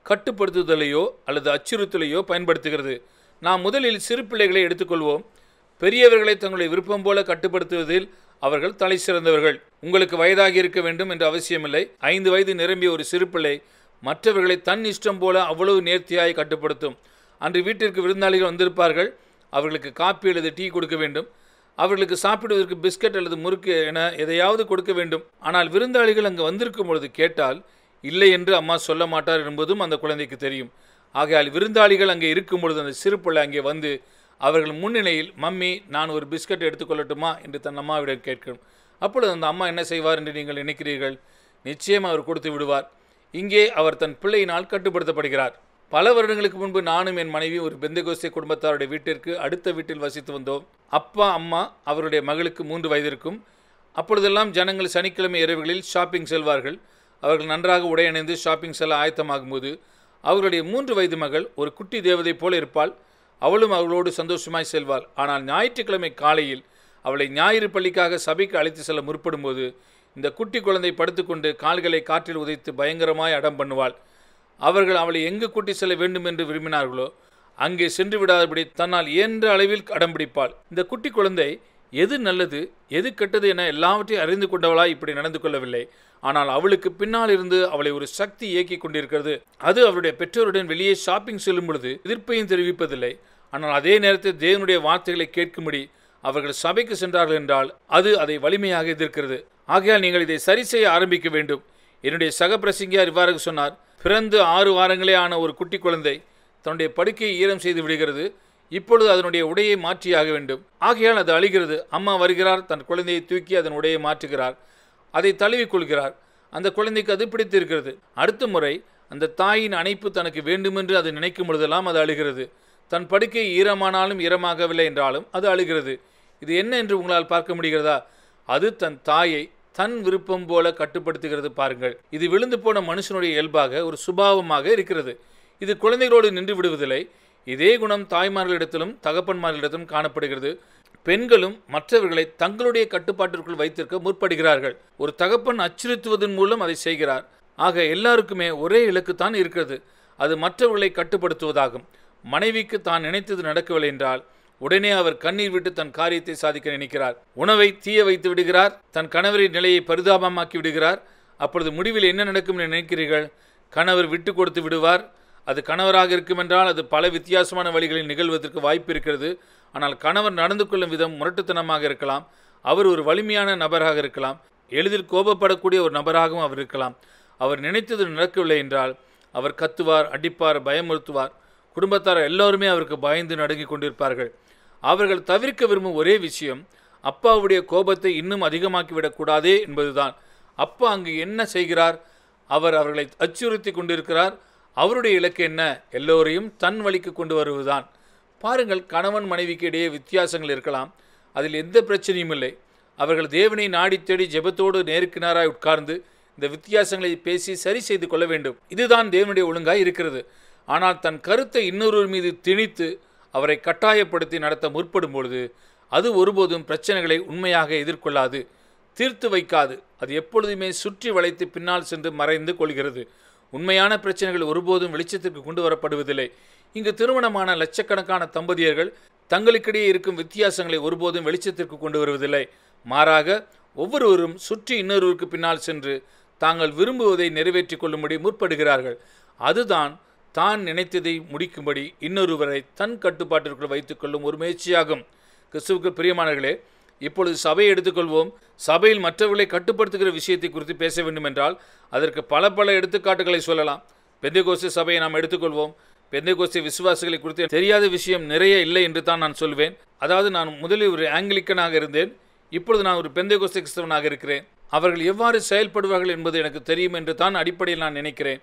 கட்டுப்படுத்துதலையோ அல்லது அச்சுறுத்தலையோ பயன்படுத்துகிறது. நாம் முதலில் சிறு பிள்ளைகளை எடுத்துக்கொள்வோம். பெரியவர்களை தங்களுடைய விருப்பம் போல கட்டுப்படுத்துவதில் அவர்கள் தலை சிறந்தவர்கள். உங்களுக்கு வயதாகி இருக்க வேண்டும் என்று அவசியமில்லை. 5 வயது நிரம்பிய ஒரு சிறு பிள்ளை மற்றவர்களை தன் இஷ்டம் போல அவ்வளவு நேர்த்தியாய் கட்டுப்படுத்தும். அன்று வீட்டிற்கு விருந்தாளிகள் வந்திருப்பார்கள். அவர்களுக்கு காப்பி அல்லது டீ கொடுக்க வேண்டும். அவர்களுக்கு சாப்பிடுவதற்கு பிஸ்கட் அல்லது முறுக்கு என எதையாவது கொடுக்க வேண்டும். ஆனால் விருந்தாளிகள் அங்கு வந்திருக்கும் பொழுது கேட்டால் இல்லை என்று அம்மா சொல்ல மாட்டார் என்பதும் அந்த குழந்தைக்கு தெரியும். ஆகையால் விருந்தாளிகள் அங்கே இருக்கும் பொழுது அந்த சிறு பிள்ளை அங்கே வந்து அவர்கள் முன்னிலையில், மம்மி, நான் ஒரு பிஸ்கட் எடுத்துக்கொள்ளட்டுமா என்று தன் அம்மாவிடம் கேட்கும். அப்பொழுது அந்த அம்மா என்ன செய்வார் என்று நீங்கள் நினைக்கிறீர்கள்? நிச்சயம் அவர் கொடுத்து விடுவார். இங்கே அவர் தன் பிள்ளையினால் கட்டுப்படுத்தப்படுகிறார். பல வருடங்களுக்கு முன்பு நானும் என் மனைவி ஒரு பெந்தகோஸ்தே குடும்பத்தாருடைய வீட்டிற்கு அடுத்த வீட்டில் வசித்து வந்தோம். அப்பா, அம்மா, அவருடைய மகளுக்கு 3 வயது இருக்கும். அப்பொழுதெல்லாம் ஜனங்கள் சனிக்கிழமை இரவுகளில் ஷாப்பிங் செல்வார்கள். அவர்கள் நன்றாக உடை அணிந்து ஷாப்பிங் செல்ல ஆயத்தமாகும்போது அவர்களுடைய 3 வயது மகள் ஒரு குட்டி தேவதை போல இருப்பாள். அவளும் அவர்களோடு சந்தோஷமாய் செல்வாள். ஆனால் ஞாயிற்றுக்கிழமை காலையில் அவளை ஞாயிறு பள்ளிக்காக சபைக்கு அழைத்து செல்ல முற்படும்போது இந்த குட்டி குழந்தை படுத்துக்கொண்டு கால்களை காற்றில் உதைத்து பயங்கரமாய் அடம் பண்ணுவாள். அவர்கள் அவளை எங்கு கூட்டி செல்ல வேண்டும் என்று விரும்பினார்களோ அங்கே சென்று விடாதபடி தன்னால் இயன்ற அளவில் அடம்பிடிப்பாள். இந்த குட்டி குழந்தை எது நல்லது எது கெட்டது என எல்லாவற்றையும் அறிந்து கொண்டவளாய் இப்படி நடந்து கொள்ளவில்லை. ஆனால் அவளுக்கு பின்னால் இருந்து அவளை ஒரு சக்தி இயக்கி கொண்டிருக்கிறது. அது அவருடைய பெற்றோருடன் வெளியே ஷாப்பிங் செல்லும் பொழுது எதிர்ப்பையும் தெரிவிப்பதில்லை. ஆனால் அதே நேரத்தில் தேவனுடைய வார்த்தைகளை கேட்கும்படி அவர்கள் சபைக்கு சென்றார்கள் என்றால் அது அதை வலிமையாக எதிர்க்கிறது. ஆகையால் நீங்கள் இதை சரி செய்ய ஆரம்பிக்க வேண்டும். என்னுடைய சக பிரசங்கியார் இவ்வாறு சொன்னார். பிறந்து 6 வாரங்களே ஆன ஒரு குட்டி குழந்தை தன்னுடைய படுக்கையை ஈரம் செய்து விடுகிறது. இப்பொழுது அதனுடைய உடையை மாற்றியாக வேண்டும். ஆகையால் அது அழுகிறது. அம்மா வருகிறார், தன் குழந்தையை தூக்கி அதன் உடையை மாற்றுகிறார், அதை தழுவிக்கொள்கிறார். அந்த குழந்தைக்கு அது பிடித்திருக்கிறது. அடுத்த முறை அந்த தாயின் அணைப்பு தனக்கு வேண்டுமென்று அது நினைக்கும் பொழுதெல்லாம் அது அழுகிறது. தன் படுக்கை ஈரமானாலும் ஈரமாகவில்லை என்றாலும் அது அழுகிறது. இது என்ன என்று உங்களால் பார்க்க முடிகிறதா? அது தன் தாயை தன் விருப்பம் போல கட்டுப்படுத்துகிறது. பாருங்கள், இது விழுந்து போன மனுஷனுடைய இயல்பாக ஒரு சுபாவமாக இருக்கிறது. இது குழந்தைகளோடு நின்று விடுவதில்லை. இதே குணம் தாய்மார்களிடத்திலும் தகப்பன்மார்களிடத்திலும் காணப்படுகிறது. பெண்களும் மற்றவர்களை தங்களுடைய கட்டுப்பாட்டிற்குள் வைத்திருக்க முற்படுகிறார்கள். ஒரு தகப்பன் அச்சுறுத்துவதன் மூலம் அதை செய்கிறார். ஆக எல்லாருக்குமே ஒரே இலக்குத்தான் இருக்கிறது, அது மற்றவர்களை கட்டுப்படுத்துவதாகும். மனைவிக்கு தான் நினைத்தது நடக்கவில்லை என்றால் உடனே அவர் கண்ணீர் விட்டு தன் காரியத்தை சாதிக்க நினைக்கிறார். உணவை தீய வைத்து விடுகிறார். தன் கணவரின் நிலையை பரிதாபமாக்கி விடுகிறார். அப்பொழுது முடிவில் என்ன நடக்கும் என்று நினைக்கிறீர்கள்? கணவர் விட்டு கொடுத்து விடுவார். அது கணவராக இருக்குமென்றால் அது பல வித்தியாசமான வழிகளில் நிகழ்வதற்கு வாய்ப்பு இருக்கிறது. ஆனால் கணவர் நடந்து கொள்ளும் விதம் முரட்டுத்தனமாக இருக்கலாம். அவர் ஒரு வலிமையான நபராக இருக்கலாம். எளிதில் கோபப்படக்கூடிய ஒரு நபராகவும் அவர் இருக்கலாம். அவர் நினைத்தது நடக்கவில்லை என்றால் அவர் கத்துவார், அடிப்பார், பயமுறுத்துவார். குடும்பத்தார் எல்லோருமே அவருக்கு பயந்து நடுங்கி கொண்டிருப்பார்கள். அவர்கள் தவிர்க்க விரும்பும் ஒரே விஷயம் அப்பாவுடைய கோபத்தை இன்னும் அதிகமாக்கிவிடக்கூடாதே என்பதுதான். அப்பா அங்கு என்ன செய்கிறார்? அவர் அவர்களை அச்சுறுத்தி கொண்டிருக்கிறார். அவருடைய இலக்கு என்ன? எல்லோரையும் தன் வழிக்கு கொண்டு வருவதுதான். பாருங்கள், கணவன் மனைவிக்கு இடையே வித்தியாசங்கள் இருக்கலாம். அதில் எந்த பிரச்சனையும் இல்லை. அவர்கள் தேவனை நாடி தேடி ஜெபத்தோடு நேருக்கு நேராய் உட்கார்ந்து இந்த வித்தியாசங்களை பேசி சரி செய்து கொள்ள வேண்டும். இதுதான் தேவனுடைய ஒழுங்காய் இருக்கிறது. ஆனால் தன் கருத்தை இன்னொருவர் மீது திணித்து அவரை கட்டாயப்படுத்தி நடத்த முற்படும் பொழுது அது ஒருபோதும் பிரச்சனைகளை உண்மையாக எதிர்கொள்ளாது, தீர்த்து வைக்காது. அது எப்பொழுதுமே சுற்றி வளைத்து பின்னால் சென்று மறைந்து கொள்கிறது. உண்மையான பிரச்சனைகள் ஒருபோதும் வெளிச்சத்திற்கு கொண்டு வரப்படுவதில்லை. இங்கு திருமணமான லட்சக்கணக்கான தம்பதியர்கள் தங்களுக்கிடையே இருக்கும் வித்தியாசங்களை ஒருபோதும் வெளிச்சத்திற்கு கொண்டு வருவதில்லை. மாறாக ஒவ்வொருவரும் சுற்றி இன்னொருவருக்கு பின்னால் சென்று தாங்கள் விரும்புவதை நிறைவேற்றிக் கொள்ளும்படி முற்படுகிறார்கள். அதுதான் தான் நினைத்ததை முடிக்கும்படி இன்னொருவரை தன் கட்டுப்பாட்டிற்குள் வைத்துக் கொள்ளும் ஒரு முயற்சியாகும். கிறிஸ்துவுக்கு பிரியமானவர்களே, இப்பொழுது சபையை எடுத்துக்கொள்வோம். சபையில் மற்றவர்களை கட்டுப்படுத்துகிற விஷயத்தை குறித்து பேச வேண்டும் என்றால் அதற்கு பல எடுத்துக்காட்டுகளை சொல்லலாம். பெந்தேகோஸ்தே சபையை நாம் எடுத்துக்கொள்வோம். பெந்தேகோஸ்தே விசுவாசிகளை குறித்து தெரியாத விஷயம் நிறைய இல்லை என்று தான் நான் சொல்வேன். அதாவது நான் முதலில் ஒரு ஆங்கிலிக்கனாக இருந்தேன், இப்பொழுது நான் ஒரு பெந்தேகோஸ்தே கிறிஸ்தவனாக இருக்கிறேன். அவர்கள் எவ்வாறு செயல்படுவார்கள் என்பது எனக்கு தெரியும் என்று தான் அடிப்படையில் நான் நினைக்கிறேன்.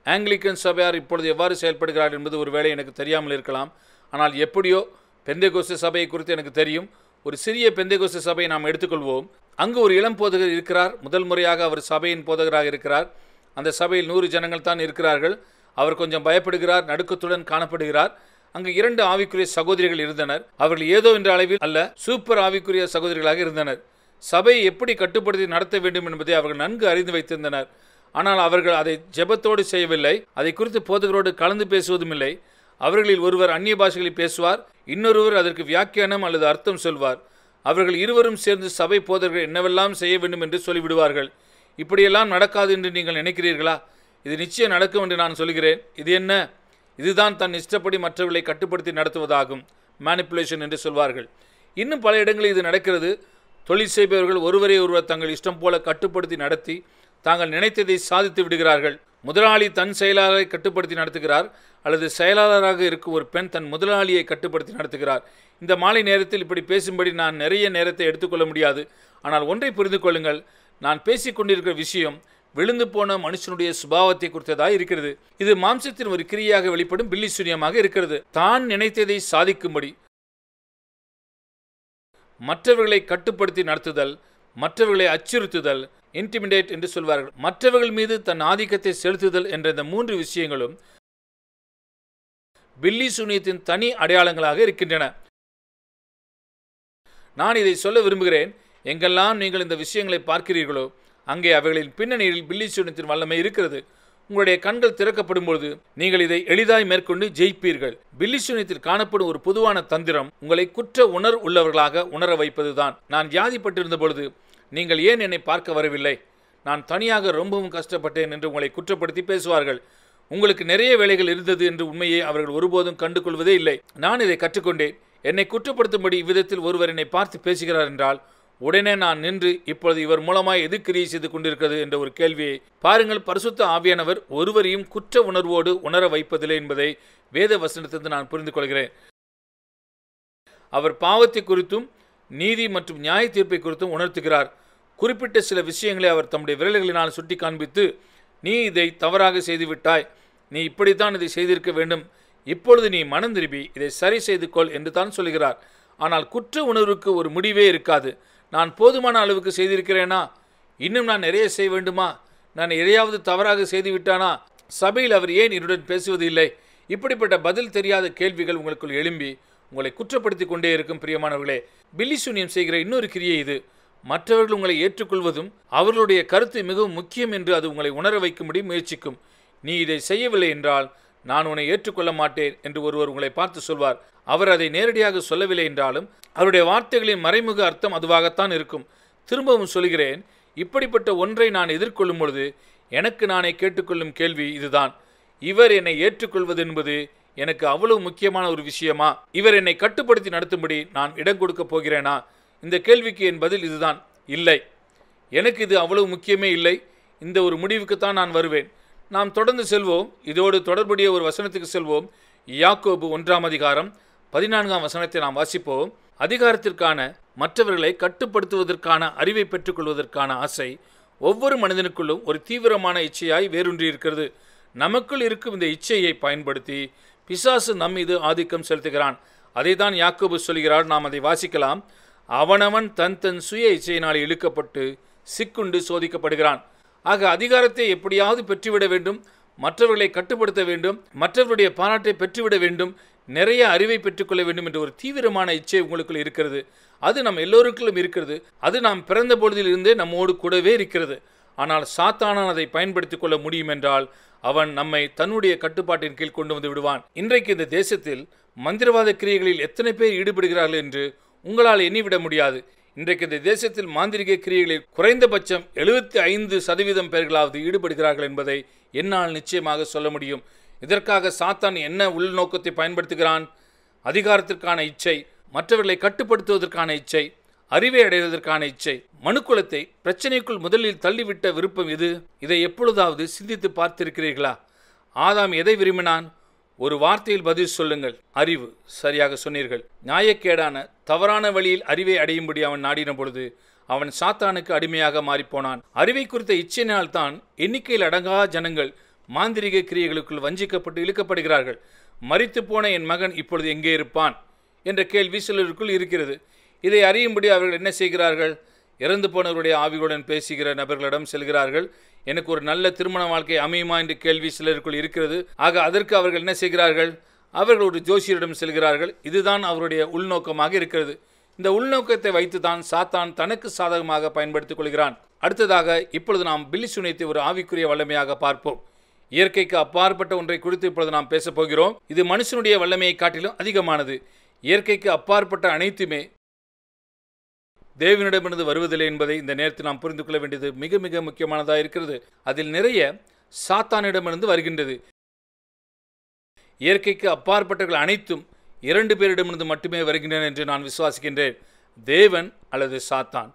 ஆங்கிலிக்கன் சபையார் இப்பொழுது எவ்வாறு செயல்படுகிறார் என்பது ஒருவேளை எனக்கு தெரியாமல் இருக்கலாம். ஆனால் எப்படியோ பெந்தேகோஸ்தே சபையை குறித்து எனக்கு தெரியும். ஒரு சிறிய பெந்தேகோஸ்தே சபையை நாம் எடுத்துக்கொள்வோம். அங்கு ஒரு இளம் போதகர் இருக்கிறார். முதல் முறையாக அவர் சபையின் போதகராக இருக்கிறார். அந்த சபையில் 100 ஜனங்கள் தான் இருக்கிறார்கள். அவர் கொஞ்சம் பயப்படுகிறார், நடுக்கத்துடன் காணப்படுகிறார். அங்கு 2 ஆவிக்குரிய சகோதரிகள் இருந்தனர். அவர்கள் ஏதோ என்ற அளவில் அல்ல, சூப்பர் ஆவிக்குரிய சகோதரிகளாக இருந்தனர். சபையை எப்படி கட்டுப்படுத்தி நடத்த வேண்டும் என்பதை அவர்கள் நன்கு அறிந்து வைத்திருந்தனர். ஆனால் அவர்கள் அதை ஜெபத்தோடு செய்யவில்லை. அதை குறித்து போதகரோடு கலந்து பேசுவதும் இல்லை. அவர்களில் ஒருவர் அந்நிய பாஷைகளில் பேசுவார், இன்னொருவர் அதற்கு வியாக்கியானம் அல்லது அர்த்தம் சொல்வார். அவர்கள் இருவரும் சேர்ந்து சபை போதகர்கள் என்னவெல்லாம் செய்ய வேண்டும் என்று சொல்லிவிடுவார்கள். இப்படியெல்லாம் நடக்காது என்று நீங்கள் நினைக்கிறீர்களா? இது நிச்சயம் நடக்கும் என்று நான் சொல்கிறேன். இது என்ன? இதுதான் தன் இஷ்டப்படி மற்றவர்களை கட்டுப்படுத்தி நடத்துவதாகும். மேனிப்புலேஷன் என்று சொல்வார்கள். இன்னும் பல இடங்களில் இது நடக்கிறது. தொழில் செய்பவர்கள் ஒருவரை ஒருவர் தங்கள் இஷ்டம் போல கட்டுப்படுத்தி நடத்தி தாங்கள் நினைத்ததை சாதித்து விடுகிறார்கள். முதலாளி தன் செயலாளரை கட்டுப்படுத்தி நடத்துகிறார், அல்லது செயலாளராக இருக்கும் ஒரு பெண் தன் முதலாளியை கட்டுப்படுத்தி நடத்துகிறார். இந்த மாலை நேரத்தில் இப்படி பேசும்படி நான் நிறைய நேரத்தை எடுத்துக்கொள்ள முடியாது. ஆனால் ஒன்றை புரிந்து கொள்ளுங்கள், நான் பேசிக்கொண்டிருக்கிற விஷயம் விழுந்து போன மனுஷனுடைய சுபாவத்தை குறித்ததாக இருக்கிறது. இது மாம்சத்தின் ஒரு கிரியாக வெளிப்படும் பில்லி சூனியமாக இருக்கிறது. தான் நினைத்ததை சாதிக்கும்படி மற்றவர்களை கட்டுப்படுத்தி நடத்துதல் மற்றவர்களை அச்சுறுத்துதல், இன்டிமிடேட் என்று சொல்வார்கள். மற்றவர்கள் மீது தன் ஆதிக்கத்தை செலுத்துதல் என்ற இந்த 3 விஷயங்களும் பில்லி சூனியத்தின் தனி அடையாளங்களாக இருக்கின்றன. நான் இதை சொல்ல விரும்புகிறேன். எங்கெல்லாம் நீங்கள் இந்த விஷயங்களை பார்க்கிறீர்களோ அங்கே அவைகளின் பின்னணியில் பில்லி சூனியத்தின் வல்லமை இருக்கிறது. உங்களுடைய கண்கள் திறக்கப்படும் பொழுது நீங்கள் இதை எளிதாய் மேற்கொண்டு ஜெயிப்பீர்கள். பில்லி சூனியத்தில் காணப்படும் ஒரு பொதுவான தந்திரம் உங்களை குற்ற உள்ளவர்களாக உணர வைப்பதுதான். நான் வியாதிப்பட்டிருந்த பொழுது நீங்கள் ஏன் என்னை பார்க்க வரவில்லை, நான் தனியாக ரொம்பவும் கஷ்டப்பட்டேன் என்று உங்களை குற்றப்படுத்தி பேசுவார்கள். உங்களுக்கு நிறைய வேலைகள் இருந்தது என்று உண்மையை அவர்கள் ஒருபோதும் கண்டு கொள்வதே இல்லை. நான் இதை கற்றுக்கொண்டேன். என்னை குற்றப்படுத்தும்படி இவ்விதத்தில் ஒருவர் என்னை பார்த்து பேசுகிறார் என்றால் உடனே நான் நின்று, இப்பொழுது இவர் மூலமாய் எது கிரியை செய்து கொண்டிருக்கிறது என்ற ஒரு கேள்வியை பாருங்கள். பரிசுத்த ஆவியானவர் ஒருவரையும் குற்ற உணர்வோடு உணர வைப்பதில்லை என்பதை வேத வசனத்திலிருந்து நான் புரிந்து கொள்கிறேன். அவர் பாவத்தை குறித்தும் நீதி மற்றும் நியாய தீர்ப்பை குறித்தும் உணர்த்துகிறார். குறிப்பிட்ட சில விஷயங்களை அவர் தம்முடைய விரல்களினால் சுட்டி காண்பித்து, நீ இதை தவறாக செய்துவிட்டாய், நீ இப்படித்தான் இதை செய்திருக்க வேண்டும், இப்பொழுது நீ மனம் திரும்பி இதை சரி செய்து கொள் என்று தான் சொல்கிறார். ஆனால் குற்ற உணர்வுக்கு ஒரு முடிவே இருக்காது. நான் போதுமான அளவுக்கு செய்திருக்கிறேனா, இன்னும் நான் நிறைய செய்ய வேண்டுமா, நான் எதையாவது தவறாக செய்துவிட்டானா, சபையில் அவர் ஏன் என்னுடன் பேசுவது இல்லை, இப்படிப்பட்ட பதில் தெரியாத கேள்விகள் உங்களுக்குள் எழும்பி உங்களை குற்றப்படுத்தி கொண்டே இருக்கும். பிரியமானவர்களே, பில்லி சூனியம் செய்கிற இன்னொரு கிரியை இது. மற்றவர்கள் உங்களை ஏற்றுக்கொள்வதும் அவர்களுடைய கருத்து மிகவும் முக்கியம் என்று அது உங்களை உணர வைக்கும்படி முயற்சிக்கும். நீ இதை செய்யவில்லை என்றால் நான் உன்னை ஏற்றுக்கொள்ள மாட்டேன் என்று ஒருவர் உங்களை பார்த்து சொல்வார். அவர் அதை நேரடியாக சொல்லவில்லை என்றாலும் அவருடைய வார்த்தைகளின் மறைமுக அர்த்தம் அதுவாகத்தான் இருக்கும். திரும்பவும் சொல்கிறேன், இப்படிப்பட்ட ஒன்றை நான் எதிர்கொள்ளும் பொழுது எனக்கு நானே கேட்டுக்கொள்ளும் கேள்வி இதுதான்: இவர் என்னை ஏற்றுக்கொள்வது என்பது எனக்கு அவ்வளவு முக்கியமான ஒரு விஷயமா? இவர் என்னை கட்டுப்படுத்தி நடத்தும்படி நான் இடம் கொடுக்க போகிறேனா? இந்த கேள்விக்கு என் பதில் இதுதான்: இல்லை, எனக்கு இது அவ்வளவு முக்கியமே இல்லை. இந்த ஒரு முடிவுக்குத்தான் நான் வருவேன். நாம் தொடர்ந்து செல்வோம். இதோடு தொடர்புடைய ஒரு வசனத்துக்கு செல்வோம். யாக்கோபு 1ஆம் அதிகாரம் 14ஆம் வசனத்தை நாம் வாசிப்போம். அதிகாரத்திற்கான, மற்றவர்களை கட்டுப்படுத்துவதற்கான அறிவை பெற்றுக்கொள்வதற்கான ஆசை ஒவ்வொரு மனிதனுக்குள்ளும் ஒரு தீவிரமான இச்சையாய் வேரூன்றி இருக்கிறது. நமக்குள் இருக்கும் இந்த இச்சையை பயன்படுத்தி பிசாசு நம் மீது ஆதிக்கம் செலுத்துகிறான். அதை தான் யாக்கோபு சொல்கிறார். நாம் அதை வாசிக்கலாம். அவனவன் தன் தன் சுய இச்சையினால் இழுக்கப்பட்டு சிக்குண்டு சோதிக்கப்படுகிறான். ஆக அதிகாரத்தை எப்படியாவது பெற்றுவிட வேண்டும், மற்றவர்களை கட்டுப்படுத்த வேண்டும், மற்றவருடைய பாராட்டை பெற்றுவிட வேண்டும், நிறைய அறிவை பெற்றுக்கொள்ள வேண்டும் என்ற ஒரு தீவிரமான இச்சை உங்களுக்குள் இருக்கிறது. அது நம் எல்லோருக்குள்ளும் இருக்கிறது. அது நாம் பிறந்த பொழுதிலிருந்தே நம்மோடு கூடவே இருக்கிறது. ஆனால் சாத்தானான் அதை பயன்படுத்திக் கொள்ள முடியும் என்றால் அவன் நம்மை தன்னுடைய கட்டுப்பாட்டின் கீழ் கொண்டு வந்து விடுவான். இன்றைக்கு இந்த தேசத்தில் மந்திரவாத கிரியைகளில் எத்தனை பேர் ஈடுபடுகிறார்கள் என்று உங்களால் எண்ணிவிட முடியாது. இன்றைக்கு இந்த தேசத்தில் மாந்திரிக கிரியைகளில் குறைந்தபட்சம் 75% பேர்களாவது ஈடுபடுகிறார்கள் என்பதை என்னால் நிச்சயமாக சொல்ல முடியும். இதற்காக சாத்தான் என்ன உள்நோக்கத்தை பயன்படுத்துகிறான்? அதிகாரத்திற்கான இச்சை, மற்றவர்களை கட்டுப்படுத்துவதற்கான இச்சை, அறிவை அடைவதற்கான இச்சை. மனுக்குலத்தை பிரச்சனைக்குள் முதலில் தள்ளிவிட்ட விருப்பம் எது? இதை எப்பொழுதாவது சிந்தித்து பார்த்திருக்கிறீர்களா? ஆதாம் எதை விரும்பினான்? ஒரு வார்த்தையில் பதில் சொல்லுங்கள்: அறிவு. சரியாக சொன்னீர்கள். நியாயக்கேடான தவறான வழியில் அறிவை அடையும்படி அவன் நாடின பொழுது அவன் சாத்தானுக்கு அடிமையாக மாறிப்போனான். அறிவை குறித்த இச்சையினால்தான் எண்ணிக்கையில் அடங்கா ஜனங்கள் மாந்திரிக கிரியைகளுக்குள் வஞ்சிக்கப்பட்டு இழுக்கப்படுகிறார்கள். மரித்து போன என் மகன் இப்பொழுது எங்கே இருப்பான் என்ற கேள்வி சிலருக்குள் இருக்கிறது. இதை அறியும்படி அவர்கள் என்ன செய்கிறார்கள்? இறந்து போனவருடைய ஆவிகளுடன் பேசுகிற நபர்களிடம் செல்கிறார்கள். எனக்கு ஒரு நல்ல திருமண வாழ்க்கை அமையுமா என்ற கேள்வி சிலருக்குள் இருக்கிறது. ஆக அதற்கு அவர்கள் என்ன செய்கிறார்கள்? அவர்கள் ஒரு ஜோசியரிடம் செல்கிறார்கள். இதுதான் அவருடைய உள்நோக்கமாக இருக்கிறது. இந்த உள்நோக்கத்தை வைத்து தான் சாத்தான் தனக்கு சாதகமாக பயன்படுத்திக் கொள்கிறான். அடுத்ததாக இப்பொழுது நாம் பில்லி சூனியத்தை ஒரு ஆவிக்குரிய வல்லமையாக பார்ப்போம். இயற்கைக்கு அப்பாற்பட்ட ஒன்றை குறித்து இப்பொழுது நாம் பேசப் போகிறோம். இது மனுஷனுடைய வல்லமையை காட்டிலும் அதிகமானது. இயற்கைக்கு அப்பாற்பட்ட அனைத்துமே தேவனிடமிருந்து வருவதில்லை என்பதை இந்த நேரத்தில் நாம் புரிந்து கொள்ள வேண்டியது மிக மிக முக்கியமானதாக இருக்கிறது. அதில் நிறைய சாத்தானிடமிருந்து வருகின்றது. இயற்கைக்கு அப்பாற்பட்டவர்கள் அனைத்தும் 2 பேரிடமிருந்து மட்டுமே வருகின்றன என்று நான் விசுவாசிக்கின்றேன்: தேவன் அல்லது சாத்தான்.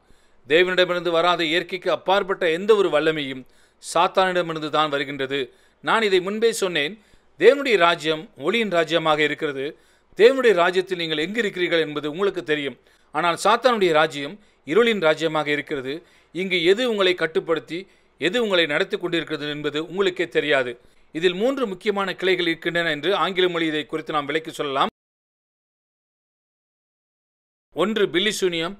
தேவனிடமிருந்து வராத இயற்கைக்கு அப்பாற்பட்ட எந்த ஒரு வல்லமையும் சாத்தானிடமிருந்து தான் வருகின்றது. நான் இதை முன்பே சொன்னேன். தேவனுடைய ராஜ்யம் ஒளியின் ராஜ்யமாக இருக்கிறது. தேவனுடைய ராஜ்யத்தில் நீங்கள் எங்கு இருக்கிறீர்கள் என்பது உங்களுக்கு தெரியும். ஆனால் சாத்தானுடைய ராஜ்யம் இருளின் ராஜ்யமாக இருக்கிறது. இங்கு எது உங்களை கட்டுப்படுத்தி எது உங்களை நடத்தி கொண்டிருக்கிறது என்பது உங்களுக்கே தெரியாது. இதில் 3 முக்கியமான கிளைகள் இருக்கின்றன என்று ஆங்கில மொழி இதை குறித்து நாம் விளக்கி சொல்லலாம். ஒன்று பில்லி சூனியம்,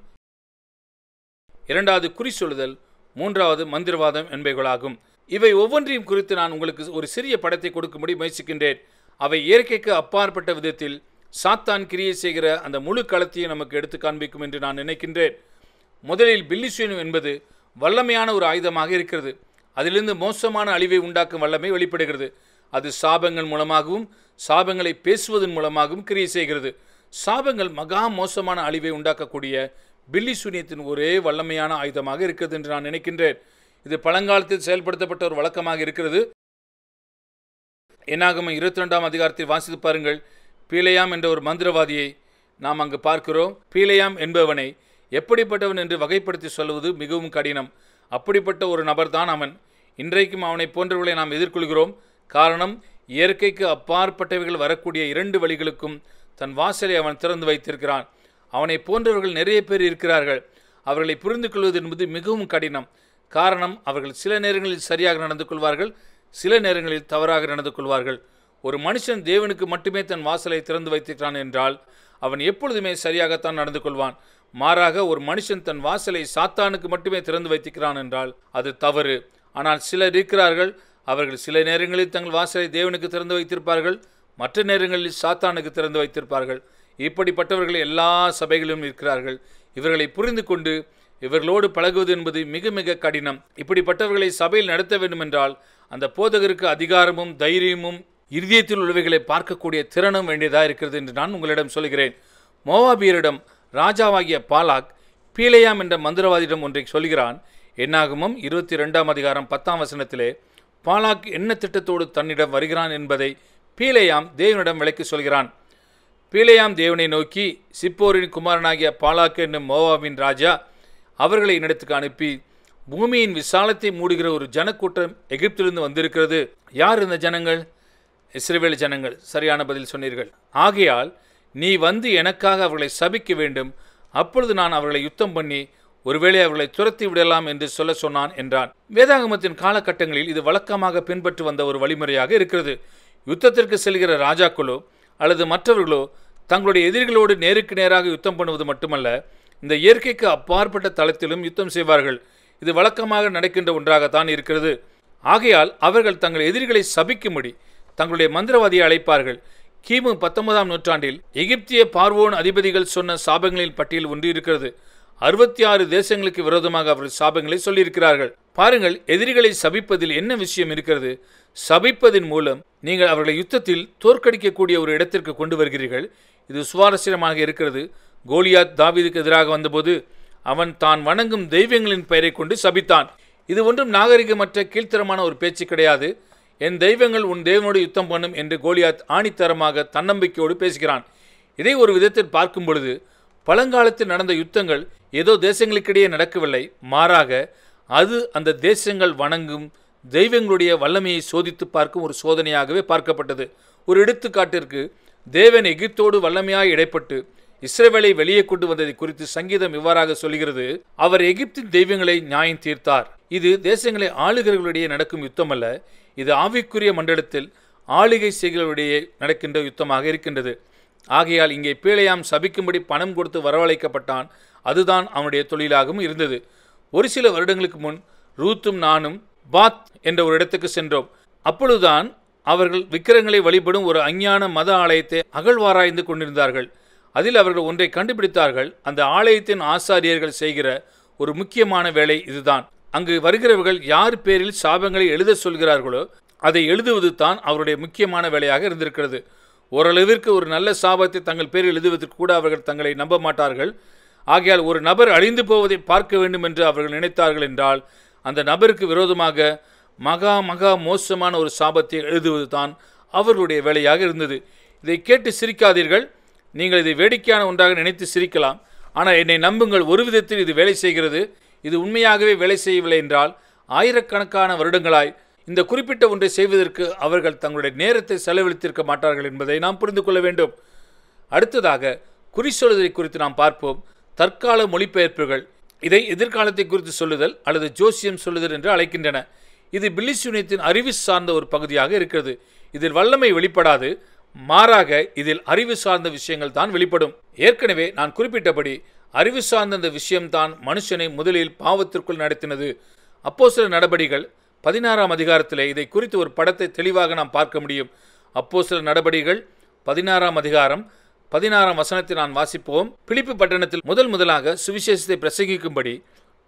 இரண்டாவது குறி சொல்லுதல், மூன்றாவது மந்திரவாதம் என்பவைகளாகும். இவை ஒவ்வொன்றையும் குறித்து நான் உங்களுக்கு ஒரு சிறிய படத்தை கொடுக்கும்படி முயற்சிக்கின்றேன். அவை இயற்கைக்கு அப்பாற்பட்ட விதத்தில் சாத்தான் கிரியை செய்கிற அந்த முழு களத்தையும் நமக்கு எடுத்து காண்பிக்கும் என்று நான் நினைக்கின்றேன். முதலில் பில்லிசூனியம் என்பது வல்லமையான ஒரு ஆயுதமாக இருக்கிறது. அதிலிருந்து மோசமான அழிவை உண்டாக்கும் வல்லமை வெளிப்படுகிறது. அது சாபங்கள் மூலமாகவும் சாபங்களை பேசுவதன் மூலமாகவும் கிரியை செய்கிறது. சாபங்கள் மகா மோசமான அழிவை உண்டாக்கக்கூடிய பில்லிசூனியத்தின் ஒரே வல்லமையான ஆயுதமாக இருக்கிறது என்று நான் நினைக்கின்றேன். இது பழங்காலத்தில் செயல்படுத்தப்பட்ட ஒரு வழக்கமாக இருக்கிறது. என்னாகமம் 22ஆம் அதிகாரத்தில் வாசித்து பாருங்கள். பீலேயாம் என்ற ஒரு மந்திரவாதியை நாம் அங்கு பார்க்கிறோம். பீலேயாம் என்பவனை எப்படிப்பட்டவன் என்று வகைப்படுத்தி சொல்வது மிகவும் கடினம். அப்படிப்பட்ட ஒரு நபர்தான் அவன். இன்றைக்கும் அவனை போன்றவர்களை நாம் எதிர்கொள்கிறோம். காரணம், இயற்கைக்கு அப்பாற்பட்டவைகள் வரக்கூடிய 2 வழிகளுக்கும் தன் வாசலை அவன் திறந்து வைத்திருக்கிறான். அவனை போன்றவர்கள் நிறைய பேர் இருக்கிறார்கள். அவர்களை புரிந்து கொள்வது என்பது மிகவும் கடினம். காரணம், அவர்கள் சில நேரங்களில் சரியாக நடந்து கொள்வார்கள், சில நேரங்களில் தவறாக நடந்து கொள்வார்கள். ஒரு மனுஷன் தேவனுக்கு மட்டுமே தன் வாசலை திறந்து வைத்திருக்கிறான் என்றால் அவன் எப்பொழுதுமே சரியாகத்தான் நடந்து கொள்வான். மாறாக ஒரு மனுஷன் தன் வாசலை சாத்தானுக்கு மட்டுமே திறந்து வைத்திருக்கிறான் என்றால் அது தவறு. ஆனால் சிலர் இருக்கிறார்கள், அவர்கள் சில நேரங்களில் தங்கள் வாசலை தேவனுக்கு திறந்து வைத்திருப்பார்கள், மற்ற நேரங்களில் சாத்தானுக்கு திறந்து வைத்திருப்பார்கள். இப்படிப்பட்டவர்கள் எல்லா சபைகளிலும் இருக்கிறார்கள். இவர்களை புரிந்து கொண்டு இவர்களோடு பழகுவது என்பது மிக மிக கடினம். இப்படிப்பட்டவர்களை சபையில் நடத்த வேண்டும் என்றால் அந்த போதகருக்கு அதிகாரமும் தைரியமும் இருதயத்தில் உள்ளவைகளை பார்க்கக்கூடிய திறனும் வேண்டியதாக இருக்கிறது என்று நான் உங்களிடம் சொல்கிறேன். மோவாபியரிடம் ராஜாவாகிய பாலாக் பீலேயாம் என்ற மந்திரவாதியிடம் ஒன்றை சொல்கிறான். என்னாகமம் 22ஆம் அதிகாரம் 10ஆம் வசனத்திலே பாலாக் என்ன திட்டத்தோடு தன்னிடம் வருகிறான் என்பதை பீலேயாம் தேவனிடம் விளக்கி சொல்கிறான். பீலேயாம் தேவனை நோக்கி, சிப்போரின் குமாரனாகிய பாலாக் என்னும் மோவாபின் ராஜா அவர்களை என்னிடத்துக்கு அனுப்பி, பூமியின் விசாலத்தை மூடுகிற ஒரு ஜனக்கூட்டம் எகிப்திலிருந்து வந்திருக்கிறது. யார் இந்த ஜனங்கள்? இஸ்ரவேல் ஜனங்கள். சரியான பதில் சொன்னீர்கள். ஆகையால் நீ வந்து எனக்காக அவர்களை சபிக்க வேண்டும். அப்பொழுது நான் அவர்களை யுத்தம் பண்ணி ஒருவேளை அவர்களை துரத்தி விடலாம் என்று சொல்ல சொன்னான் என்றான். வேதாகமத்தின் காலகட்டங்களில் இது வழக்கமாக பின்பற்றி வந்த ஒரு வழிமுறையாக இருக்கிறது. யுத்தத்திற்கு செல்கிற ராஜாக்களோ அல்லது மற்றவர்களோ தங்களுடைய எதிரிகளோடு நேருக்கு நேராக யுத்தம் பண்ணுவது மட்டுமல்ல, இந்த இயற்கைக்கு அப்பாற்பட்ட தளத்திலும் யுத்தம் செய்வார்கள். இது வழக்கமாக நடக்கின்ற ஒன்றாகத்தான் இருக்கிறது. ஆகையால் அவர்கள் தங்கள் எதிரிகளை சபிக்கும்படி தங்களுடைய மந்திரவாதியை அழைப்பார்கள். கிமு 19ஆம் நூற்றாண்டில் எகிப்திய பார்வோன் அதிபதிகள் சொன்ன சாபங்களின் பட்டியல் ஒன்று இருக்கிறது. 66 தேசங்களுக்கு விரோதமாக அவர்கள் சாபங்களை சொல்லியிருக்கிறார்கள். பாருங்கள், எதிரிகளை சபிப்பதில் என்ன விஷயம் இருக்கிறது. சபிப்பதின் மூலம் நீங்கள் அவர்களை யுத்தத்தில் தோற்கடிக்கக்கூடிய ஒரு இடத்திற்கு கொண்டு வருகிறீர்கள். இது சுவாரஸ்யமாக இருக்கிறது. கோலியாத் தாவீதுக்கு எதிராக வந்தபோது அவன் தான் வணங்கும் தெய்வங்களின் பெயரை கொண்டு சபித்தான். இது ஒன்றும் நாகரிகமற்ற கீழ்த்தரமான ஒரு பேச்சு கிடையாது. என் தெய்வங்கள் உன் தேவனோடு யுத்தம் பண்ணும் என்று கோலியாத் ஆணித்தரமாக தன்னம்பிக்கையோடு பேசுகிறான். இதை ஒரு விதத்தில் பார்க்கும் பொழுது பழங்காலத்தில் நடந்த யுத்தங்கள் ஏதோ தேசங்களுக்கிடையே நடக்கவில்லை, மாறாக அது அந்த தேசங்கள் வணங்கும் தெய்வங்களுடைய வல்லமையை சோதித்து பார்க்கும் ஒரு சோதனையாகவே பார்க்கப்பட்டது. ஒரு எடுத்துக்காட்டிற்கு, தேவன் எகிப்தோடு வல்லமையாய் இடைப்பட்டு இஸ்ரவேலை வெளியே கொண்டு வந்ததை குறித்து சங்கீதம் இவ்வாறாக சொல்கிறது: அவர் எகிப்தின் தெய்வங்களை நியாயம் தீர்த்தார். இது தேசங்களை ஆளுகிறவர்களிடையே நடக்கும் யுத்தம் அல்ல, இது ஆவிக்குரிய மண்டலத்தில் ஆளுகை செய்கிறவர்களிடையே நடக்கின்ற யுத்தமாக இருக்கின்றது. ஆகையால் இங்கே பீலேயாம் சபிக்கும்படி பணம் கொடுத்து வரவழைக்கப்பட்டான். அதுதான் அவனுடைய தொழிலாகவும் இருந்தது. ஒரு சில வருடங்களுக்கு முன் ரூத்தும் நானும் பாத் என்ற ஒரு இடத்துக்கு சென்றோம். அப்பொழுதுதான் அவர்கள் விக்கிரங்களை வழிபடும் ஒரு அஞ்ஞான மத ஆலயத்தை அகழ்வாராய்ந்து கொண்டிருந்தார்கள். அதில் அவர்கள் ஒன்றை கண்டுபிடித்தார்கள். அந்த ஆலயத்தின் ஆசாரியர்கள் செய்கிற ஒரு முக்கியமான வேலை இதுதான். அங்கு வருகிறவர்கள் யார் பேரில் சாபங்களை எழுத சொல்கிறார்களோ அதை எழுதுவது தான் அவருடைய முக்கியமான வேலையாக இருந்திருக்கிறது. ஓரளவிற்கு ஒரு நல்ல சாபத்தை தங்கள் பேரில் எழுதுவதற்கு கூட அவர்கள் தங்களை நம்ப மாட்டார்கள். ஆகையால் ஒரு நபர் அழிந்து போவதை பார்க்க வேண்டும் என்று அவர்கள் நினைத்தார்கள் என்றால் அந்த நபருக்கு விரோதமாக மகா மகா மோசமான ஒரு சாபத்தை எழுதுவது தான் அவர்களுடைய வேலையாக இருந்தது. இதை கேட்டு சிரிக்காதீர்கள். நீங்கள் இதை வேடிக்கையான ஒன்றாக நினைத்து சிரிக்கலாம். ஆனால் என்னை நம்புங்கள், ஒரு விதத்தில் இது வேலை செய்கிறது. இது உண்மையாகவே வேலை செய்யவில்லை என்றால் ஆயிரக்கணக்கான வருடங்களாய் இந்த குறிப்பிட்ட ஒன்றை செய்வதற்கு அவர்கள் தங்களுடைய நேரத்தை செலவழித்திருக்க மாட்டார்கள் என்பதை நாம் புரிந்து கொள்ள வேண்டும். அடுத்ததாக குறி சொல்லுதலை குறித்து நாம் பார்ப்போம். தற்கால மொழிபெயர்ப்புகள் இதை எதிர்காலத்தை குறித்து சொல்லுதல் அல்லது ஜோசியம் சொல்லுதல் என்று அழைக்கின்றன. இது பில்லிசூனியத்தின் அறிவு சார்ந்த ஒரு பகுதியாக இருக்கிறது. இதில் வல்லமை வெளிப்படாது, மாறாக இதில் அறிவு சார்ந்த விஷயங்கள் தான் வெளிப்படும். ஏற்கனவே நான் குறிப்பிட்டபடி அறிவு சார்ந்த அந்த விஷயம்தான் மனுஷனை முதலில் பாவத்திற்குள் நடத்தினது. அப்போஸ்தலர் நடபடிகள் 16ஆம் அதிகாரத்திலே இதை குறித்து ஒரு படத்தை தெளிவாக நாம் பார்க்க முடியும். அப்போஸ்தலர் நடபடிகள் 16ஆம் அதிகாரம் 16ஆம் வசனத்தை நான் வாசிப்போம். பிலிப்பி பட்டணத்தில் முதலாக சுவிசேஷத்தை பிரசங்கிக்கும்படி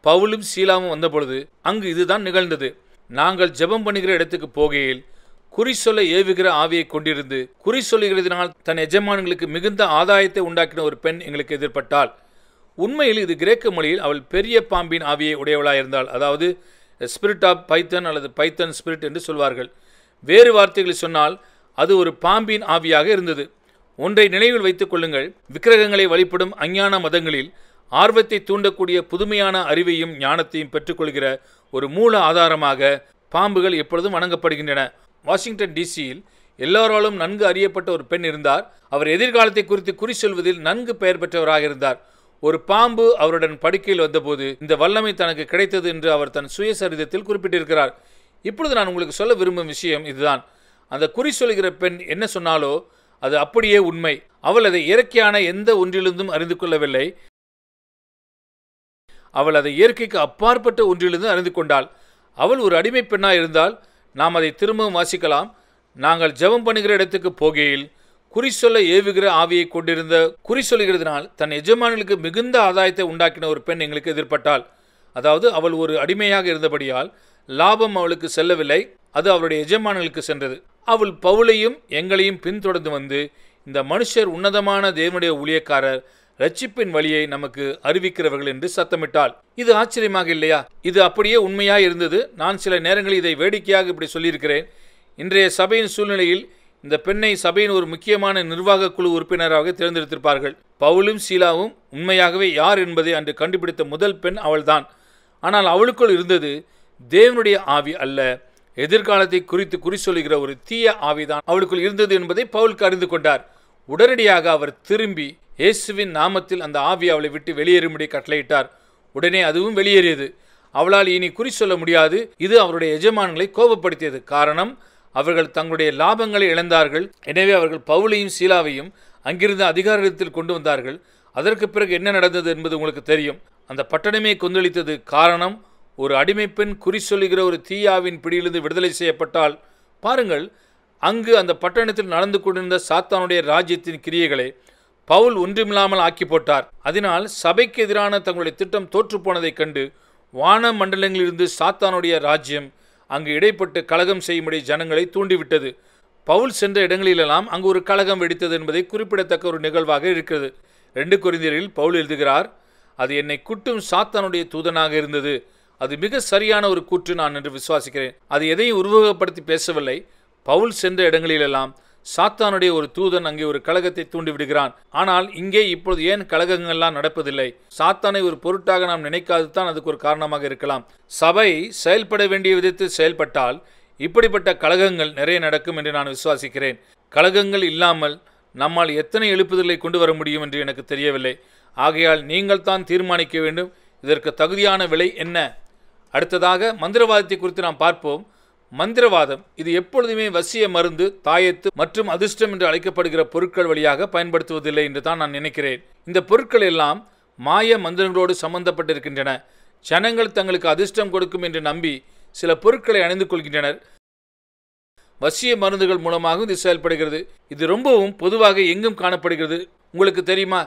பவுலும் சீலாவும் வந்தபொழுது அங்கு இதுதான் நிகழ்ந்தது. நாங்கள் ஜெபம் பண்ணுகிற இடத்துக்கு போகையில் குறி சொல்ல ஏவுகிற ஆவியை கொண்டிருந்து குறி சொல்லுகிறதினால் தன் எஜமான்களுக்கு மிகுந்த ஆதாயத்தை உண்டாக்கின ஒரு பெண் எங்களுக்கு எதிர்பட்டாள். உண்மையில் இது கிரேக்க மொழியில் அவள் பெரிய பாம்பின் ஆவியை உடையவளாயிருந்தாள். அதாவது ஸ்பிரிட் ஆஃப் பைத்தன் அல்லது பைத்தன் ஸ்பிரிட் என்று சொல்வார்கள். வேறு வார்த்தைகளில் சொன்னால் அது ஒரு பாம்பின் ஆவியாக இருந்தது. ஒன்றை நினைவில் வைத்துக் கொள்ளுங்கள். விக்கிரகங்களை வழிபடும் அஞ்ஞான மதங்களில் ஆர்வத்தை தூண்டக்கூடிய புதுமையான அறிவையும் ஞானத்தையும் பெற்றுக்கொள்கிற ஒரு மூல ஆதாரமாக பாம்புகள் எப்பொழுதும் வணங்கப்படுகின்றன. வாஷிங்டன் டிசியில் எல்லோராலும் நன்கு அறியப்பட்ட ஒரு பெண் இருந்தார். அவர் எதிர்காலத்தை குறித்து குறி சொல்வதில் நன்கு பெயர் பெற்றவராக இருந்தார். ஒரு பாம்பு அவருடன் படுக்கையில் வந்தபோது இந்த வல்லமை தனக்கு கிடைத்தது என்று அவர் தன் சுயசரிதத்தில் குறிப்பிட்டிருக்கிறார். இப்பொழுது நான் உங்களுக்கு சொல்ல விரும்பும் விஷயம் இதுதான். அந்த குறி சொல்கிற பெண் என்ன சொன்னாலோ அது அப்படியே உண்மை. அவள் அதை இயற்கையான எந்த ஒன்றிலிருந்தும் அறிந்து கொள்ளவில்லை. அவள் அதை இயற்கைக்கு அப்பாற்பட்ட ஒன்றிலிருந்து அறிந்து கொண்டாள். அவள் ஒரு அடிமை பெண்ணாக இருந்தால் நாம் அதை திரும்பவும் வாசிக்கலாம். நாங்கள் ஜெபம் பண்ணுகிற இடத்துக்கு போகையில் குறி சொல்ல ஏவுகிற ஆவியை கொண்டிருந்த குறி சொல்லுகிறதுனால் தன் எஜமான்களுக்கு மிகுந்த ஆதாயத்தை உண்டாக்கின ஒரு பெண் எங்களுக்கு எதிர்பட்டாள். அதாவது அவள் ஒரு அடிமையாக இருந்தபடியால் லாபம் அவளுக்கு செல்லவில்லை, அது அவளுடைய எஜமான்களுக்கு சென்றது. அவள் பவுலையும் எங்களையும் பின்தொடர்ந்து வந்து இந்த மனுஷர் உன்னதமான தேவனுடைய ஊழியக்காரர், ரட்சிப்பின் வழியை நமக்கு அறிவிக்கிறவர்கள் என்று சத்தமிட்டாள். இது ஆச்சரியமாக இல்லையா? இது அப்படியே உண்மையாக இருந்தது. நான் சில நேரங்களில் இதை வேடிக்கையாக இப்படி சொல்லியிருக்கிறேன். இன்றைய சபையின் சூழ்நிலையில் இந்த பெண்ணை சபையின் ஒரு முக்கியமான நிர்வாக குழு உறுப்பினராக தேர்ந்தெடுத்திருப்பார்கள். பவுலும் சீலாவும் உண்மையாகவே யார் என்பதை அன்று கண்டுபிடித்த முதல் பெண் அவள்தான். ஆனால் அவளுக்குள் இருந்தது தேவனுடைய ஆவி அல்ல, எதிர்காலத்தை குறித்து குறி சொல்லுகிற ஒரு தீய ஆவிதான் அவளுக்குள் இருந்தது என்பதை பவுலுக்கு அறிந்து கொண்டார். உடனடியாக அவர் திரும்பி இயேசுவின் நாமத்தில் அந்த ஆவி அவளை விட்டு வெளியேறும்படி கட்டளையிட்டார். உடனே அதுவும் வெளியேறியது. அவளால் இனி குறி சொல்ல முடியாது. இது அவருடைய எஜமான்களை கோபப்படுத்தியது. காரணம், அவர்கள் தங்களுடைய லாபங்களை இழந்தார்கள். எனவே அவர்கள் பவுலையும் சீலாவையும் அங்கிருந்த அதிகாரத்தில் கொண்டு வந்தார்கள். அதற்கு பிறகு என்ன நடந்தது என்பது உங்களுக்கு தெரியும். அந்த பட்டணமே கொந்தளித்தது. காரணம், ஒரு அடிமை பெண் குறி சொல்லுகிற ஒரு தீயாவின் பிடியிலிருந்து விடுதலை செய்யப்பட்டால் பாருங்கள், அங்கு அந்த பட்டணத்தில் நடந்து கொண்டிருந்த சாத்தானுடைய ராஜ்யத்தின் கிரியைகளை பவுல் ஒன்றுமில்லாமல் ஆக்கி போட்டார். அதனால் சபைக்கு எதிரான தங்களுடைய திட்டம் தோற்று போனதைக் கண்டு வான மண்டலங்களிலிருந்து சாத்தானுடைய ராஜ்யம் அங்கு இடைப்பட்டு கலகம் செய்யும்படி ஜனங்களை தூண்டிவிட்டது. பவுல் சென்ற இடங்களிலெல்லாம் அங்கு ஒரு கலகம் வெடித்தது என்பதை குறிப்பிடத்தக்க ஒரு நிகழ்வாக இருக்கிறது. 2 கொரிந்தியரில் பவுல் எழுதுகிறார், அது என்னை குட்டும் சாத்தானுடைய தூதனாக இருந்தது. அது மிக சரியான ஒரு கூற்று நான் என்று விசுவாசிக்கிறேன். அது எதையும் உருவகப்படுத்தி பேசவில்லை. பவுல் சென்ற இடங்களிலெல்லாம் சாத்தானுடைய ஒரு தூதன் அங்கே ஒரு கலகத்தை தூண்டிவிடுகிறான். ஆனால் இங்கே இப்பொழுது ஏன் கலகங்கள்லாம் நடப்பதில்லை? சாத்தானை ஒரு பொருட்டாக நாம் நினைக்காது தான் அதுக்கு ஒரு காரணமாக இருக்கலாம். சபை செயல்பட வேண்டிய விதத்தில் செயல்பட்டால் இப்படிப்பட்ட கலகங்கள் நிறைய நடக்கும் என்று நான் விசுவாசிக்கிறேன். கலகங்கள் இல்லாமல் நம்மால் எத்தனை எழுப்புதலை கொண்டு வர முடியும் என்று எனக்கு தெரியவில்லை. ஆகையால் நீங்கள் தான் தீர்மானிக்க வேண்டும், இதற்கு தகுதியான விலை என்ன. அடுத்ததாக மந்திரவாதத்தை குறித்து நாம் பார்ப்போம். மந்திரவாதம் இது எப்பொழுதுமே வசிய மருந்து, தாயத்து மற்றும் அதிர்ஷ்டம் என்று அழைக்கப்படுகிற பொருட்கள் வழியாக பயன்படுத்துவதில்லை என்று தான் நான் நினைக்கிறேன். இந்த பொருட்கள் எல்லாம் மாய மந்திரங்களோடு சம்பந்தப்பட்டிருக்கின்றன. ஜனங்கள் தங்களுக்கு அதிர்ஷ்டம் கொடுக்கும் என்று நம்பி சில பொருட்களை அணிந்து கொள்கின்றனர். வசிய மருந்துகள் மூலமாக இது செயல்படுகிறது. இது ரொம்பவும் பொதுவாக எங்கும் காணப்படுகிறது. உங்களுக்கு தெரியுமா,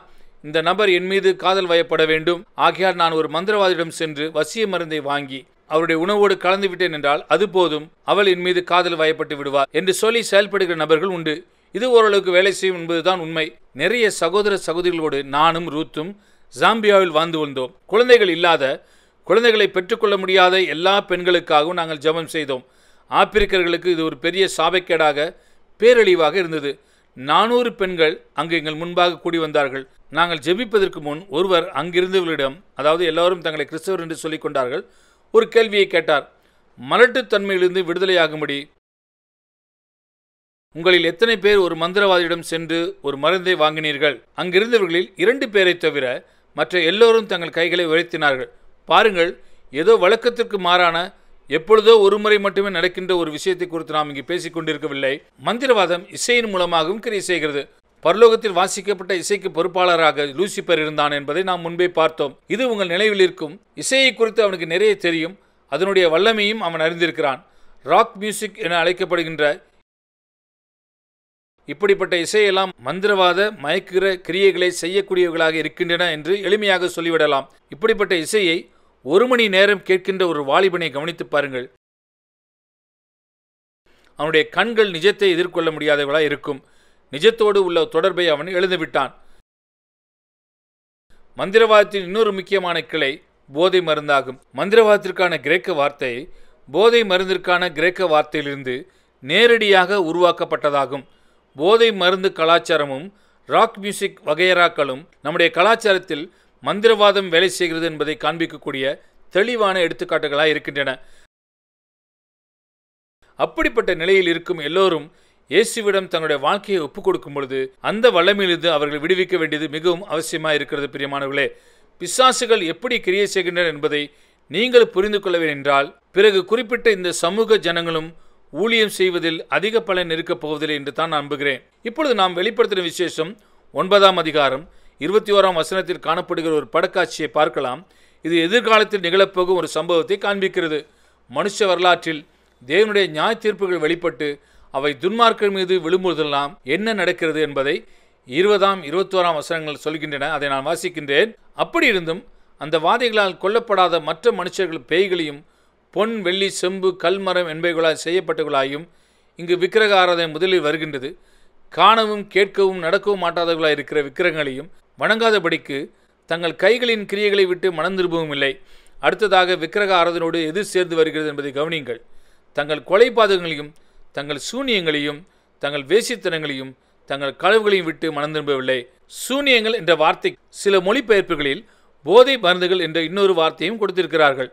இந்த நபர் என் மீது காதல் வயப்பட வேண்டும், ஆகையால் நான் ஒரு மந்திரவாதியிடம் சென்று வசிய மருந்தை வாங்கி அவருடைய உணவோடு கலந்து விட்டேன் என்றால் அது போதும், அவள் என் மீது காதல் வயப்பட்டு விடுவார் என்று சொல்லி செயல்படுகிற நபர்கள் உண்டு. இது ஓரளவுக்கு வேலை செய்யும் என்பதுதான் உண்மை. நிறைய சகோதர சகோதரிகளோடு நானும் ரூத்தும் ஜாம்பியாவில் வாழ்ந்து வந்தோம். குழந்தைகள் இல்லாத, குழந்தைகளை பெற்றுக்கொள்ள முடியாத எல்லா பெண்களுக்காகவும் நாங்கள் ஜெபம் செய்தோம். ஆப்பிரிக்கர்களுக்கு இது ஒரு பெரிய சாபக்கேடாக, பேரழிவாக இருந்தது. 400 பெண்கள் அங்கு எங்கள் முன்பாக கூடி வந்தார்கள். நாங்கள் ஜெபிப்பதற்கு முன் ஒருவர் அங்கிருந்தவர்களிடம், அதாவது எல்லாரும் தங்களை கிறிஸ்தவர் என்று சொல்லிக் கொண்டார்கள், ஒரு கேள்வியை கேட்டார். மலட்டுத்தன்மையிலிருந்து விடுதலையாகும்படி உங்களில் எத்தனை பேர் ஒரு மந்திரவாதியிடம் சென்று ஒரு மருந்தை வாங்கினீர்கள்? அங்கிருந்தவர்களில் 2 பேரை தவிர மற்ற எல்லோரும் தங்கள் கைகளை உயர்த்தினார்கள். பாருங்கள், ஏதோ வழக்கத்திற்கு மாறான, எப்பொழுதோ ஒரு முறை மட்டுமே நடக்கின்ற ஒரு விஷயத்தை குறித்து நாம் இங்கு பேசிக் கொண்டிருக்கவில்லை. மந்திரவாதம் இசையின் மூலமாகவும் கிரியை செய்கிறது. பரலோகத்தில் வாசிக்கப்பட்ட இசைக்கு பொறுப்பாளராக லூசிபர் இருந்தான் என்பதை நாம் முன்பே பார்த்தோம். இது உங்கள் நினைவில் இருக்கும். இசையை குறித்து அவனுக்கு நிறைய தெரியும். அதனுடைய வல்லமையும் அவன் அறிந்திருக்கிறான். ராக் மியூசிக் என அழைக்கப்படுகின்ற இப்படிப்பட்ட இசையெல்லாம் மந்திரவாத மயக்குகிற கிரியைகளை செய்யக்கூடியவர்களாக இருக்கின்றன என்று எளிமையாக சொல்லிவிடலாம். இப்படிப்பட்ட இசையை 1 மணி நேரம் கேட்கின்ற ஒரு வாலிபனை கவனித்து பாருங்கள். அவனுடைய கண்கள் நிஜத்தை எதிர்கொள்ள முடியாதவர்களாக இருக்கும். நிஜத்தோடு உள்ள தொடர்பை அவன் எழுந்துவிட்டான். மந்திரவாதத்தின் இன்னொரு முக்கியமான கிளை போதை மருந்தாகும். மந்திரவாதத்திற்கான கிரேக்க வார்த்தை போதை மருந்திற்கான கிரேக்க வார்த்தையிலிருந்து நேரடியாக உருவாக்கப்பட்டதாகும். போதை மருந்து கலாச்சாரமும் ராக் மியூசிக் வகையறாக்களும் நம்முடைய கலாச்சாரத்தில் மந்திரவாதம் வேலை செய்கிறது என்பதை காண்பிக்கக்கூடிய தெளிவான எடுத்துக்காட்டுகளாக இருக்கின்றன. அப்படிப்பட்ட நிலையில் இருக்கும் எல்லோரும் இயேசுவிடம் தங்களுடைய வாழ்க்கையை ஒப்புக் கொடுக்கும் பொழுது அந்த வல்லமையிலிருந்து அவர்கள் விடுவிக்க வேண்டியது மிகவும் அவசியமாக இருக்கிறது. பிரியமானவர்களே, பிசாசுகள் எப்படி கிரியை செய்கின்றன என்பதை நீங்கள் புரிந்து கொள்ளவே என்றால் பிறகு குறிப்பிட்ட இந்த சமூக ஜனங்களும் ஊழியம் செய்வதில் அதிக பலன் இருக்கப் போவதில்லை என்று தான் நம்புகிறேன். இப்பொழுது நாம் வெளிப்படுத்தின விசேஷம் 9ஆம் அதிகாரம் 21ஆம் வசனத்தில் காணப்படுகிற ஒரு படக்காட்சியை பார்க்கலாம். இது எதிர்காலத்தில் நிகழப்போகும் ஒரு சம்பவத்தை காண்பிக்கிறது. மனுஷ வரலாற்றில் தேவனுடைய நியாய தீர்ப்புகள் வெளிப்பட்டு அவை துன்மார்க்கர் மீது விழும்போதெல்லாம் என்ன நடக்கிறது என்பதை 20ஆம் 21ஆம் வசனங்கள் சொல்கின்றன. அதை நான் வாசிக்கின்றேன். அப்படி இருந்தும் அந்த வாதைகளால் கொல்லப்படாத மற்ற மனுஷர்கள் பேய்களையும் பொன் வெள்ளி செம்பு கல்மரம் என்பவைகளால் செய்யப்பட்டவர்களாயும் இங்கு விக்கிரக ஆராதனை முதலில் வருகின்றது. காணவும் கேட்கவும் நடக்கவும் மாட்டாதவர்களாக இருக்கிற விக்கிரகங்களையும் வணங்காதபடிக்கு தங்கள் கைகளின் கிரியைகளை விட்டு மனம் திரும்பவும் இல்லை. அடுத்ததாக விக்கிரக ஆராதனோடு எது சேர்ந்து வருகிறது என்பதை கவனியுங்கள். தங்கள் கொலைபாதகங்களையும் தங்கள் சூனியங்களையும் தங்கள் வேசித்தனங்களையும் தங்கள் களவுகளையும் விட்டு மனம் திரும்பவில்லை. சூனியங்கள் என்ற வார்த்தை சில மொழிபெயர்ப்புகளில் போதை மருந்துகள் என்ற இன்னொரு வார்த்தையும் கொடுத்திருக்கிறார்கள்.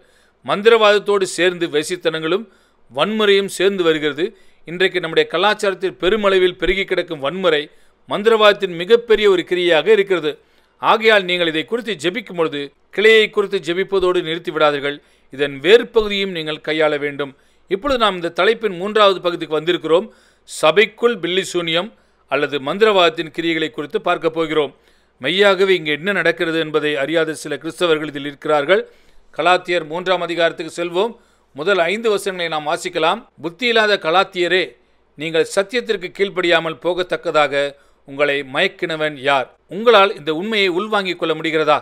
மந்திரவாதத்தோடு சேர்ந்து வேசித்தனங்களும் வன்முறையும் சேர்ந்து வருகிறது. இன்றைக்கு நம்முடைய கலாச்சாரத்தில் பெருமளவில் பெருகி கிடக்கும் வன்முறை மந்திரவாதத்தின் மிகப்பெரிய ஒரு கிரியையாக இருக்கிறது. ஆகையால் நீங்கள் இதை குறித்து ஜெபிக்கும் பொழுது கிளையை குறித்து ஜெபிப்பதோடு நிறுத்தி விடாதீர்கள். இதன் வேறு பகுதியும் நீங்கள் கையாள வேண்டும். இப்பொழுது நாம் இந்த தலைப்பின் 3வது பகுதிக்கு வந்திருக்கிறோம். சபைக்குள் பில்லி சூனியம் அல்லது மந்திரவாதத்தின் கிரியைகளை குறித்து பார்க்க போகிறோம். மெய்யாகவே இங்கே என்ன நடக்கிறது என்பதை அறியாத சில கிறிஸ்தவர்கள் இதில் இருக்கிறார்கள். கலாத்தியர் 3ஆம் அதிகாரத்துக்கு செல்வோம். முதல் 5 வசனங்களை நாம் வாசிக்கலாம். புத்தியில்லாத கலாத்தியரே, நீங்கள் சத்தியத்திற்கு கீழ்ப்படியாமல் போகத்தக்கதாக உங்களை மயக்கினவன் யார்? உங்களால் இந்த உண்மையை உள்வாங்கிக் கொள்ள முடிகிறதா?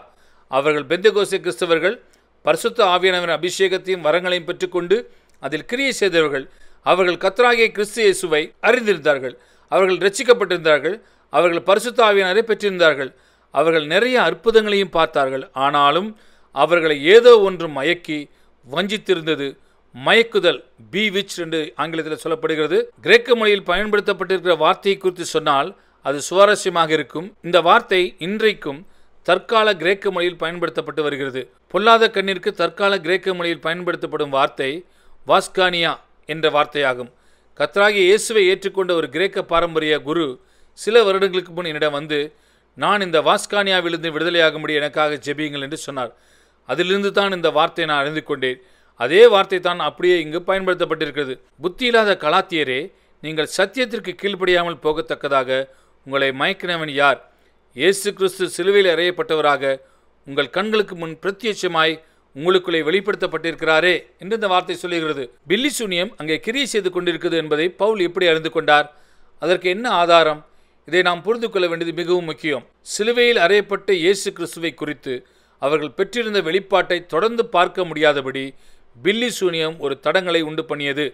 அவர்கள் பெந்தெகோஸ்தே கிறிஸ்தவர்கள் பரிசுத்த ஆவியானவரின் அபிஷேகத்தையும் வரங்களையும் பெற்றுக்கொண்டு அதில் கிரியை செய்தவர்கள். அவர்கள் கர்த்தராகிய கிறிஸ்து இயேசுவை அறிந்திருந்தார்கள். அவர்கள் இரட்சிக்கப்பட்டிருந்தார்கள். அவர்கள் பரிசுத்த ஆவியானவரை பெற்றிருந்தார்கள். அவர்கள் நிறைய அற்புதங்களையும் பார்த்தார்கள். ஆனாலும் அவர்களை ஏதோ ஒன்று மயக்கி வஞ்சித்திருந்தது. மயக்குதல், பீவிச் என்று ஆங்கிலத்தில் சொல்லப்படுகிறது. கிரேக்க மொழியில் பயன்படுத்தப்பட்டிருக்கிற வார்த்தையை குறித்து சொன்னால் அது சுவாரஸ்யமாக இருக்கும். இந்த வார்த்தை இன்றைக்கும் தற்கால கிரேக்க மொழியில் பயன்படுத்தப்பட்டு வருகிறது. பொல்லாத கண்ணிற்கு தற்கால கிரேக்க மொழியில் பயன்படுத்தப்படும் வார்த்தை வாஸ்கானியா என்ற வார்த்தையாகும். கர்த்தராகிய இயேசுவை ஏற்றுக்கொண்ட ஒரு கிரேக்க பாரம்பரிய குரு சில வருடங்களுக்கு முன் என்னிடம் வந்து, நான் இந்த வாஸ்கானியாவிலிருந்து விடுதலையாகும்படி எனக்காக ஜெபியுங்கள் என்று சொன்னார். அதிலிருந்து தான் இந்த வார்த்தையை நான் அறிந்து கொண்டேன். அதே வார்த்தை தான் அப்படியே இங்கு பயன்படுத்தப்பட்டிருக்கிறது. புத்தியில்லாத கலாத்தியரே, நீங்கள் சத்தியத்திற்கு கீழ்ப்படியாமல் போகத்தக்கதாக உங்களை மயக்கினவன் யார்? இயேசு கிறிஸ்து சிலுவையில் அறையப்பட்டவராக உங்கள் கண்களுக்கு முன் பிரத்யட்சமாய் உங்களுக்குள்ளே வெளிப்படுத்தப்பட்டிருக்கிறாரே என்று இந்த வார்த்தை சொல்லுகிறது. பில்லி சூனியம் அங்கே கிரியை செய்து கொண்டிருக்கிறது என்பதை பவுல் எப்படி அறிந்து கொண்டார்? அதற்கு என்ன ஆதாரம்? இதை நாம் புரிந்து கொள்ள வேண்டியது மிகவும் முக்கியம். சிலுவையில் அறையப்பட்ட இயேசு கிறிஸ்துவை குறித்து அவர்கள் பெற்றிருந்த வெளிப்பாட்டை தொடர்ந்து பார்க்க முடியாதபடி பில்லி சூனியம் ஒரு தடங்களை உண்டு பண்ணியது.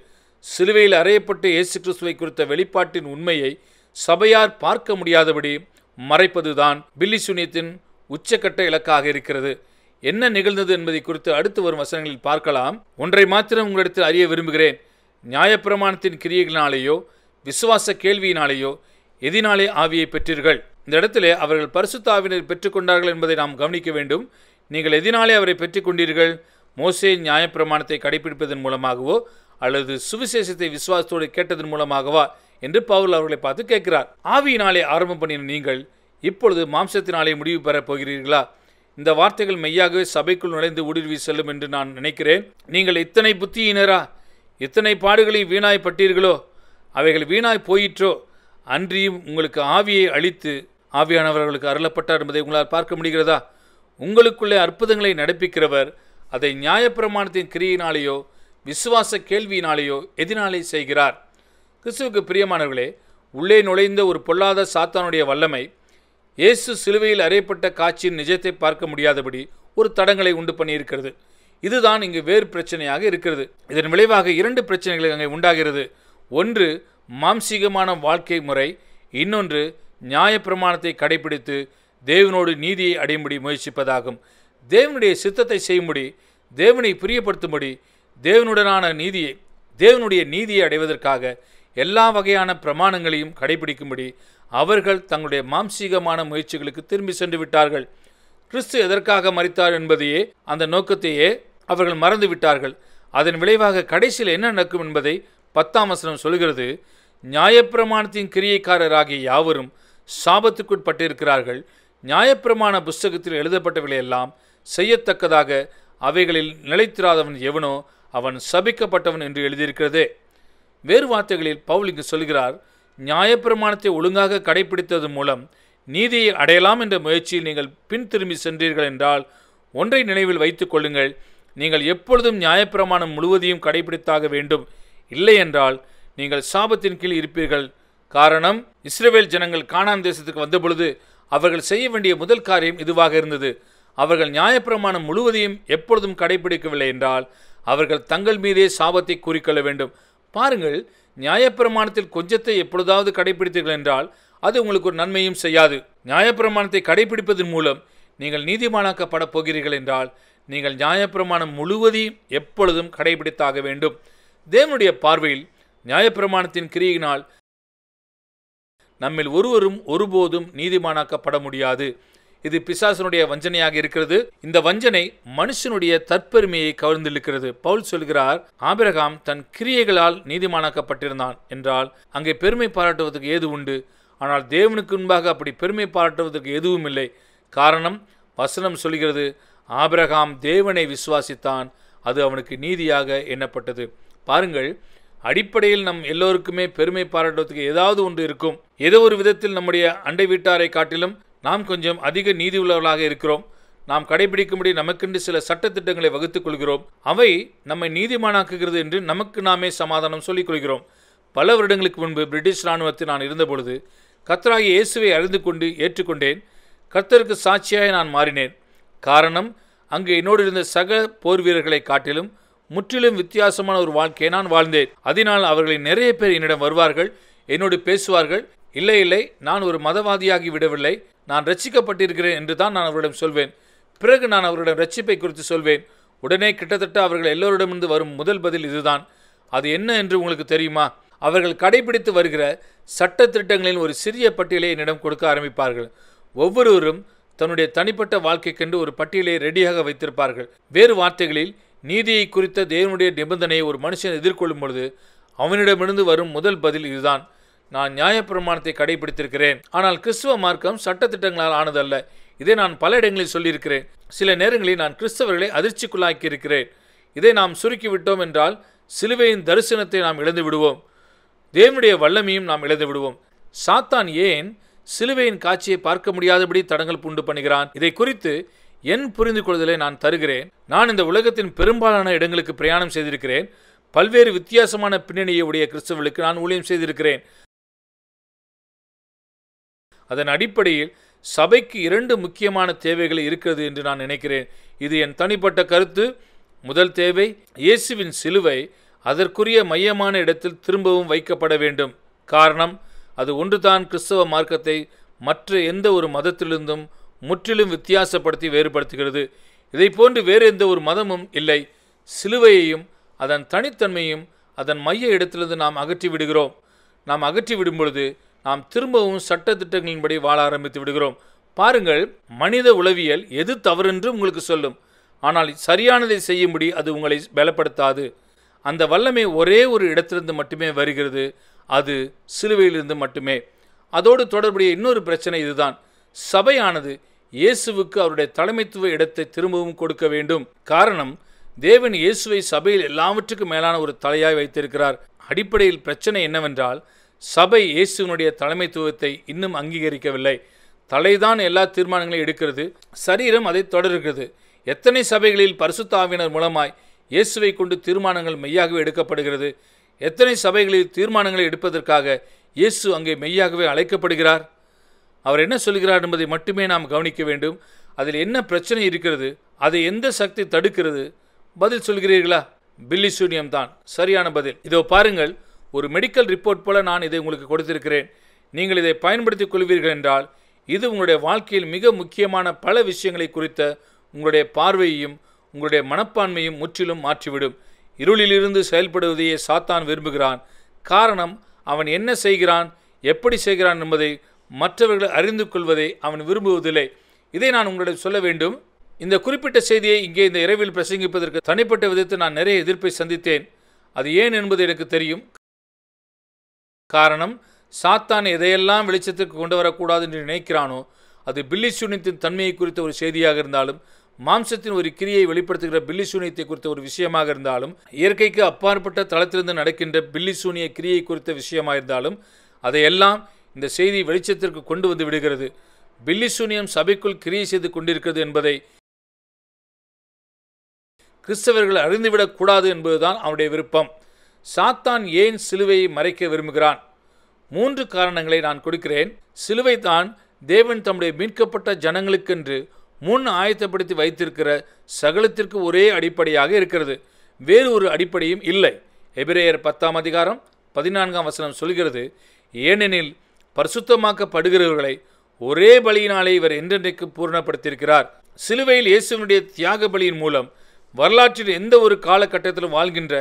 சிலுவையில் அறையப்பட்ட இயேசு கிறிஸ்துவை குறித்த வெளிப்பாட்டின் உண்மையை சபையார் பார்க்க முடியாதபடி மறைப்பதுதான் பில்லி சூனியத்தின் உச்சக்கட்ட இலக்காக இருக்கிறது. என்ன நிகழ்ந்தது என்பதை குறித்து அடுத்து வரும் வசனங்களில் பார்க்கலாம். ஒன்றை மாத்திரம் உங்களிடத்தில் அறிய விரும்புகிறேன். நியாயப்பிரமாணத்தின் கிரியைகளினாலேயோ விசுவாச கேள்வியினாலேயோ எதினாலே ஆவியை பெற்றீர்கள்? இந்த இடத்திலே அவர்கள் பரிசுத்த ஆவியை பெற்றுக்கொண்டார்கள் என்பதை நாம் கவனிக்க வேண்டும். நீங்கள் எதினாலே அவரை பெற்றுக்கொண்டீர்கள்? மோசே நியாயப்பிரமாணத்தை கடைபிடிப்பதன் மூலமாகவோ அல்லது சுவிசேஷத்தை விசுவாசத்தோடு கேட்டதன் மூலமாகவா என்று பவுல் அவர்களை பார்த்து கேட்கிறார். ஆவியினாலே ஆரம்பம் பண்ணின நீங்கள் இப்பொழுது மாம்சத்தினாலே முடிவு பெறப் போகிறீர்களா? இந்த வார்த்தைகள் மெய்யாகவே சபைக்குள் நுழைந்து ஊடுருவி செல்லும் என்று நான் நினைக்கிறேன். நீங்கள் இத்தனை புத்தியினரா? இத்தனை பாடுகளை வீணாய் பட்டீர்களோ? அவைகள் வீணாய் போயிற்றோ? அன்றியும் உங்களுக்கு ஆவியை அளித்து ஆவியானவர்களுக்கு அருளப்பட்டார் என்பதை உங்களால் பார்க்க முடிகிறதா? உங்களுக்குள்ளே அற்புதங்களை நடப்பிக்கிறவர் அதை நியாயப்பிரமாணத்தின் கிரியினாலேயோ விசுவாச கேள்வியினாலேயோ எதினாலே செய்கிறார். கிறிஸ்துவுக்கு பிரியமானவர்களே, உள்ளே நுழைந்த ஒரு பொல்லாத சாத்தானுடைய வல்லமை இயேசு சிலுவையில் அறையப்பட்ட காட்சியின் நிஜத்தை பார்க்க முடியாதபடி ஒரு தடங்களை உண்டு பண்ணியிருக்கிறது. இதுதான் இங்கு வேறு பிரச்சனையாக இருக்கிறது. இதன் விளைவாக 2 பிரச்சனைகள் அங்கே உண்டாகிறது. ஒன்று மாம்சீகமான வாழ்க்கை முறை, இன்னொன்று நியாயப்பிரமாணத்தை கடைபிடித்து தேவனோடு நீதியை அடையும்படி முயற்சிப்பதாகும். தேவனுடைய சித்தத்தை செய்யும்படி, தேவனை பிரியப்படுத்தும்படி, தேவனுடைய நீதியை அடைவதற்காக எல்லா வகையான பிரமாணங்களையும் கடைபிடிக்கும்படி அவர்கள் தங்களுடைய மாம்சீகமான முயற்சிகளுக்கு திரும்பி சென்று விட்டார்கள். கிறிஸ்து எதற்காக மரித்தார் என்பதையே, அந்த நோக்கத்தையே அவர்கள் மறந்து விட்டார்கள். அதன் விளைவாக கடைசியில் என்ன நடக்கும் என்பதை 10ஆம் வசனம் சொல்கிறது. நியாயப்பிரமாணத்தின் கிரியைக்காரராகிய யாவரும் சாபத்துக்குட்பட்டிருக்கிறார்கள். நியாயப்பிரமாண புஸ்தகத்தில் எழுதப்பட்டவைகளெல்லாம் செய்யத்தக்கதாக அவைகளில் நிலைத்திராதவன் எவனோ அவன் சபிக்கப்பட்டவன் என்று எழுதியிருக்கிறதே. வேறு வார்த்தைகளில் பவுல் இங்கு சொல்கிறார், நியாயப்பிரமாணத்தை ஒழுங்காக கடைபிடித்தது மூலம் நீதியை அடையலாம் என்ற முயற்சியில் நீங்கள் பின் திரும்பி சென்றீர்கள் என்றால் ஒன்றை நினைவில் வைத்துக் கொள்ளுங்கள், நீங்கள் எப்பொழுதும் நியாயப்பிரமாணம் முழுவதையும் கடைபிடித்தாக வேண்டும். இல்லை என்றால் நீங்கள் சாபத்தின் கீழ் இருப்பீர்கள். காரணம், இஸ்ரவேல் ஜனங்கள் கானான் தேசத்துக்கு வந்தபொழுது அவர்கள் செய்ய வேண்டிய முதல் காரியம் இதுவாக இருந்தது. அவர்கள் நியாயப்பிரமாணம் முழுவதையும் எப்பொழுதும் கடைபிடிக்கவில்லை என்றால் அவர்கள் தங்கள் மீதே சாபத்தை கூறிக்கொள்ள வேண்டும். பாருங்கள், நியாயப்பிரமாணத்தில் கொஞ்சத்தை எப்பொழுதாவது கடைபிடித்தீர்கள் என்றால் அது உங்களுக்கு ஒரு நன்மையும் செய்யாது. நியாயப்பிரமாணத்தை கடைபிடிப்பதன் மூலம் நீங்கள் நீதிமானாக்கப்பட போகிறீர்கள் என்றால் நீங்கள் நியாயப்பிரமாணம் முழுவதையும் எப்பொழுதும் கடைபிடித்தாக வேண்டும். தேவனுடைய பார்வையில் நியாயப்பிரமாணத்தின் கிரியினால் நம்மில் ஒருவரும் ஒருபோதும் நீதிமானாக்கப்பட முடியாது. இது பிசாசனுடைய வஞ்சனையாக இருக்கிறது. இந்த வஞ்சனை மனுஷனுடைய தற்பெருமையை கவர்ந்திருக்கிறது. பவுல் சொல்கிறார், ஆபிரகாம் தன் கிரியைகளால் நீதிமானாக்கப்பட்டிருந்தான் என்றால் அங்கே பெருமை பாராட்டுவதற்கு ஏது உண்டு? ஆனால் தேவனுக்கு முன்பாக அப்படி பெருமை பாராட்டுவதற்கு எதுவும் இல்லை. காரணம், வசனம் சொல்கிறது, ஆபிரகாம் தேவனை விசுவாசித்தான், அது அவனுக்கு நீதியாக எண்ணப்பட்டது. பாருங்கள், அடிப்படையில் நம் எல்லோருக்குமே பெருமை பாராட்டுவதற்கு ஏதாவது ஒன்று இருக்கும். ஏதோ ஒரு விதத்தில் நம்முடைய அண்டை வீட்டாரை காட்டிலும் நாம் கொஞ்சம் அதிக நீதி உள்ளவர்களாக இருக்கிறோம். நாம் கடைபிடிக்கும்படி நமக்கென்று சில சட்டத்திட்டங்களை வகுத்துக் கொள்கிறோம். அவை நம்மை நீதிமானாக்குகிறது என்று நமக்கு நாமே சமாதானம் சொல்லிக் கொள்கிறோம். பல வருடங்களுக்கு முன்பு பிரிட்டிஷ் இராணுவத்தில் நான் இருந்தபொழுது கர்த்தராகிய இயேசுவை அறிந்து கொண்டு ஏற்றுக்கொண்டேன். கர்த்தருக்கு சாட்சியாக நான் மாறினேன். காரணம், அங்கு என்னோடு இருந்த சக போர் வீரர்களை காட்டிலும் முற்றிலும் வித்தியாசமான ஒரு வாழ்க்கையை நான் வாழ்ந்தேன். அதனால் அவர்களில் நிறைய பேர் என்னிடம் வருவார்கள், என்னோடு பேசுவார்கள். இல்லை, நான் ஒரு மதவாதியாகி விடவில்லை, நான் ரட்சிக்கப்பட்டிருக்கிறேன் என்று தான் நான் அவர்களிடம் சொல்வேன். பிறகு நான் அவர்களிடம் ரட்சிப்பை குறித்து சொல்வேன். உடனே கிட்டத்தட்ட அவர்கள் எல்லோரிடமிருந்து வரும் முதல் பதில் இதுதான். அது என்ன என்று உங்களுக்கு தெரியுமா? அவர்கள் கடைபிடித்து வருகிற சட்ட திட்டங்களின் ஒரு சிறிய பட்டியலை என்னிடம் கொடுக்க ஆரம்பிப்பார்கள். ஒவ்வொருவரும் தன்னுடைய தனிப்பட்ட வாழ்க்கைக்கென்று ஒரு பட்டியலை ரெடியாக வைத்திருப்பார்கள். வேறு வார்த்தைகளில், நீதியை குறித்த தேவனுடைய நிபந்தனையை ஒரு மனுஷன் எதிர்கொள்ளும் பொழுது அவனிடமிருந்து வரும் முதல் பதில் இதுதான், நான் நியாயப்பிரமாணத்தை கடைபிடித்திருக்கிறேன். ஆனால் கிறிஸ்துவ மார்க்கம் சட்டத்திட்டங்களால் ஆனதல்ல. இதை நான் பல இடங்களில் சொல்லியிருக்கிறேன். சில நேரங்களில் நான் கிறிஸ்தவர்களை அதிர்ச்சிக்குள்ளாக்கி இருக்கிறேன். இதை நாம் சுருக்கிவிட்டோம் என்றால் சிலுவையின் தரிசனத்தை நாம் இழந்து விடுவோம், தேவனுடைய வல்லமையும் நாம் இழந்து விடுவோம். சாத்தான் ஏன் சிலுவையின் காட்சியை பார்க்க முடியாதபடி தடங்கள் உண்டு பண்ணுகிறான்? இதை குறித்து என் புரிந்து கொள்வதை நான் தருகிறேன். நான் இந்த உலகத்தின் பெரும்பாலான இடங்களுக்கு பிரயாணம் செய்திருக்கிறேன். பல்வேறு வித்தியாசமான பின்னணியை உடைய கிறிஸ்தவர்களுக்கு நான் ஊழியம் செய்திருக்கிறேன். அதன் அடிப்படையில் சபைக்கு 2 முக்கியமான தேவைகள் இருக்கிறது என்று நான் நினைக்கிறேன். இது என் தனிப்பட்ட கருத்து. முதல் தேவை, இயேசுவின் சிலுவை அதற்குரிய மையமான இடத்தில் திரும்பவும் வைக்கப்பட வேண்டும். காரணம், அது ஒன்றுதான் கிறிஸ்தவ மார்க்கத்தை மற்ற எந்த ஒரு மதத்திலிருந்தும் முற்றிலும் வித்தியாசப்படுத்தி வேறுபடுத்துகிறது. இதை போன்று வேறு எந்த ஒரு மதமும் இல்லை. சிலுவையையும் அதன் தனித்தன்மையும் அதன் மைய இடத்திலிருந்து நாம் அகற்றி விடுகிறோம். நாம் அகற்றி விடும் பொழுது நாம் திரும்பவும் சட்ட திட்டங்களின்படி வாழ ஆரம்பித்து விடுகிறோம். பாருங்கள், மனித உளவியல் எது தவறென்று உங்களுக்கு சொல்லும், ஆனால் சரியானதை செய்யும்படி அது உங்களை பலப்படுத்தாது. அந்த வல்லமை ஒரே ஒரு இடத்திலிருந்து மட்டுமே வருகிறது, அது சிலுவையிலிருந்து மட்டுமே. அதோடு தொடர்புடைய இன்னொரு பிரச்சனை இதுதான், சபையானது இயேசுவுக்கு அவருடைய தலைமைத்துவ இடத்தை திரும்பவும் கொடுக்க வேண்டும். காரணம், தேவன் இயேசுவை சபையில் எல்லாவற்றுக்கும் மேலான ஒரு தலையாய் வைத்திருக்கிறார். அடிப்படையில் பிரச்சனை என்னவென்றால், சபை இயேசுவினுடைய தலைமைத்துவத்தை இன்னும் அங்கீகரிக்கவில்லை. தலைதான் எல்லா தீர்மானங்களையும் எடுக்கிறது, சரீரம் அதை தொடர்கிறது. எத்தனை சபைகளில் பரிசுத்த ஆவியானவர் மூலமாய் இயேசுவை கொண்டு தீர்மானங்கள் மெய்யாகவே எடுக்கப்படுகிறது? எத்தனை சபைகளில் தீர்மானங்களை எடுப்பதற்காக இயேசு அங்கே மெய்யாகவே அழைக்கப்படுகிறார்? அவர் என்ன சொல்கிறார் என்பதை மட்டுமே நாம் கவனிக்க வேண்டும். அதில் என்ன பிரச்சனை இருக்கிறது? அதை எந்த சக்தி தடுக்கிறது? பதில் சொல்கிறீர்களா? பில்லி சூனியம் தான் சரியான பதில். இதோ பாருங்கள், ஒரு மெடிக்கல் ரிப்போர்ட் போல நான் இதை உங்களுக்கு கொடுத்திருக்கிறேன். நீங்கள் இதை பயன்படுத்திக் கொள்வீர்கள் என்றால் இது உங்களுடைய வாழ்க்கையில் மிக முக்கியமான பல விஷயங்களை குறித்த உங்களுடைய பார்வையையும் உங்களுடைய மனப்பான்மையும் முற்றிலும் மாற்றிவிடும். இருளிலிருந்து செயல்படுவதையே சாத்தான் விரும்புகிறான். காரணம், அவன் என்ன செய்கிறான், எப்படி செய்கிறான் என்பதை மற்றவர்கள் அறிந்து கொள்வதை அவன் விரும்புவதில்லை. இதை நான் உங்களிடம் சொல்ல வேண்டும். இந்த குறிப்பிட்ட செய்தியை இங்கே இந்த இரவில் பிரசங்கிப்பதற்கு தனிப்பட்ட விதத்தில் நான் நிறைய எதிர்ப்பை சந்தித்தேன். அது ஏன் என்பது எனக்கு தெரியும். காரணம், சாத்தான் எதையெல்லாம் வெளிச்சத்திற்கு கொண்டு வரக்கூடாது என்று நினைக்கிறானோ, அது பில்லி சூனியத்தின் தன்மையை குறித்த ஒரு செய்தியாக இருந்தாலும், மாம்சத்தின் ஒரு கிரியை வெளிப்படுத்துகிற பில்லி சூனியத்தை குறித்த ஒரு விஷயமாக இருந்தாலும், இயற்கைக்கு அப்பாற்பட்ட தளத்திலிருந்து நடக்கின்ற பில்லி சூனிய கிரியை குறித்த விஷயமாக இருந்தாலும், அதையெல்லாம் இந்த செய்தி வெளிச்சத்திற்கு கொண்டு வந்து விடுகிறது. பில்லி சூனியம் சபைக்குள் கிரியை செய்து கொண்டிருக்கிறது என்பதை கிறிஸ்தவர்கள் அறிந்துவிடக் கூடாது என்பதுதான் அவனுடைய விருப்பம். சாத்தான் ஏன் சிலுவையை மறைக்க விரும்புகிறான்? 3 காரணங்களை நான் கொடுக்கிறேன். சிலுவை தான் தேவன் தம்முடைய மீட்கப்பட்ட ஜனங்களுக்கென்று முன் ஆயத்தப்படுத்தி வைத்திருக்கிற சகலத்திற்கு ஒரே அடிப்படையாக இருக்கிறது. வேறு ஒரு அடிப்படையும் இல்லை. எபிரேயர் 10ஆம் அதிகாரம் 14ஆம் வசனம் சொல்கிறது, ஏனெனில் பரிசுத்தமாக்கப்படுகிறவர்களை ஒரே பலியினாலே இவர் என்றென்றைக்கு பூரணப்படுத்தியிருக்கிறார். சிலுவையில் இயேசுவினுடைய தியாக பலியின் மூலம் வரலாற்றில் எந்த ஒரு காலகட்டத்திலும் வாழ்கின்ற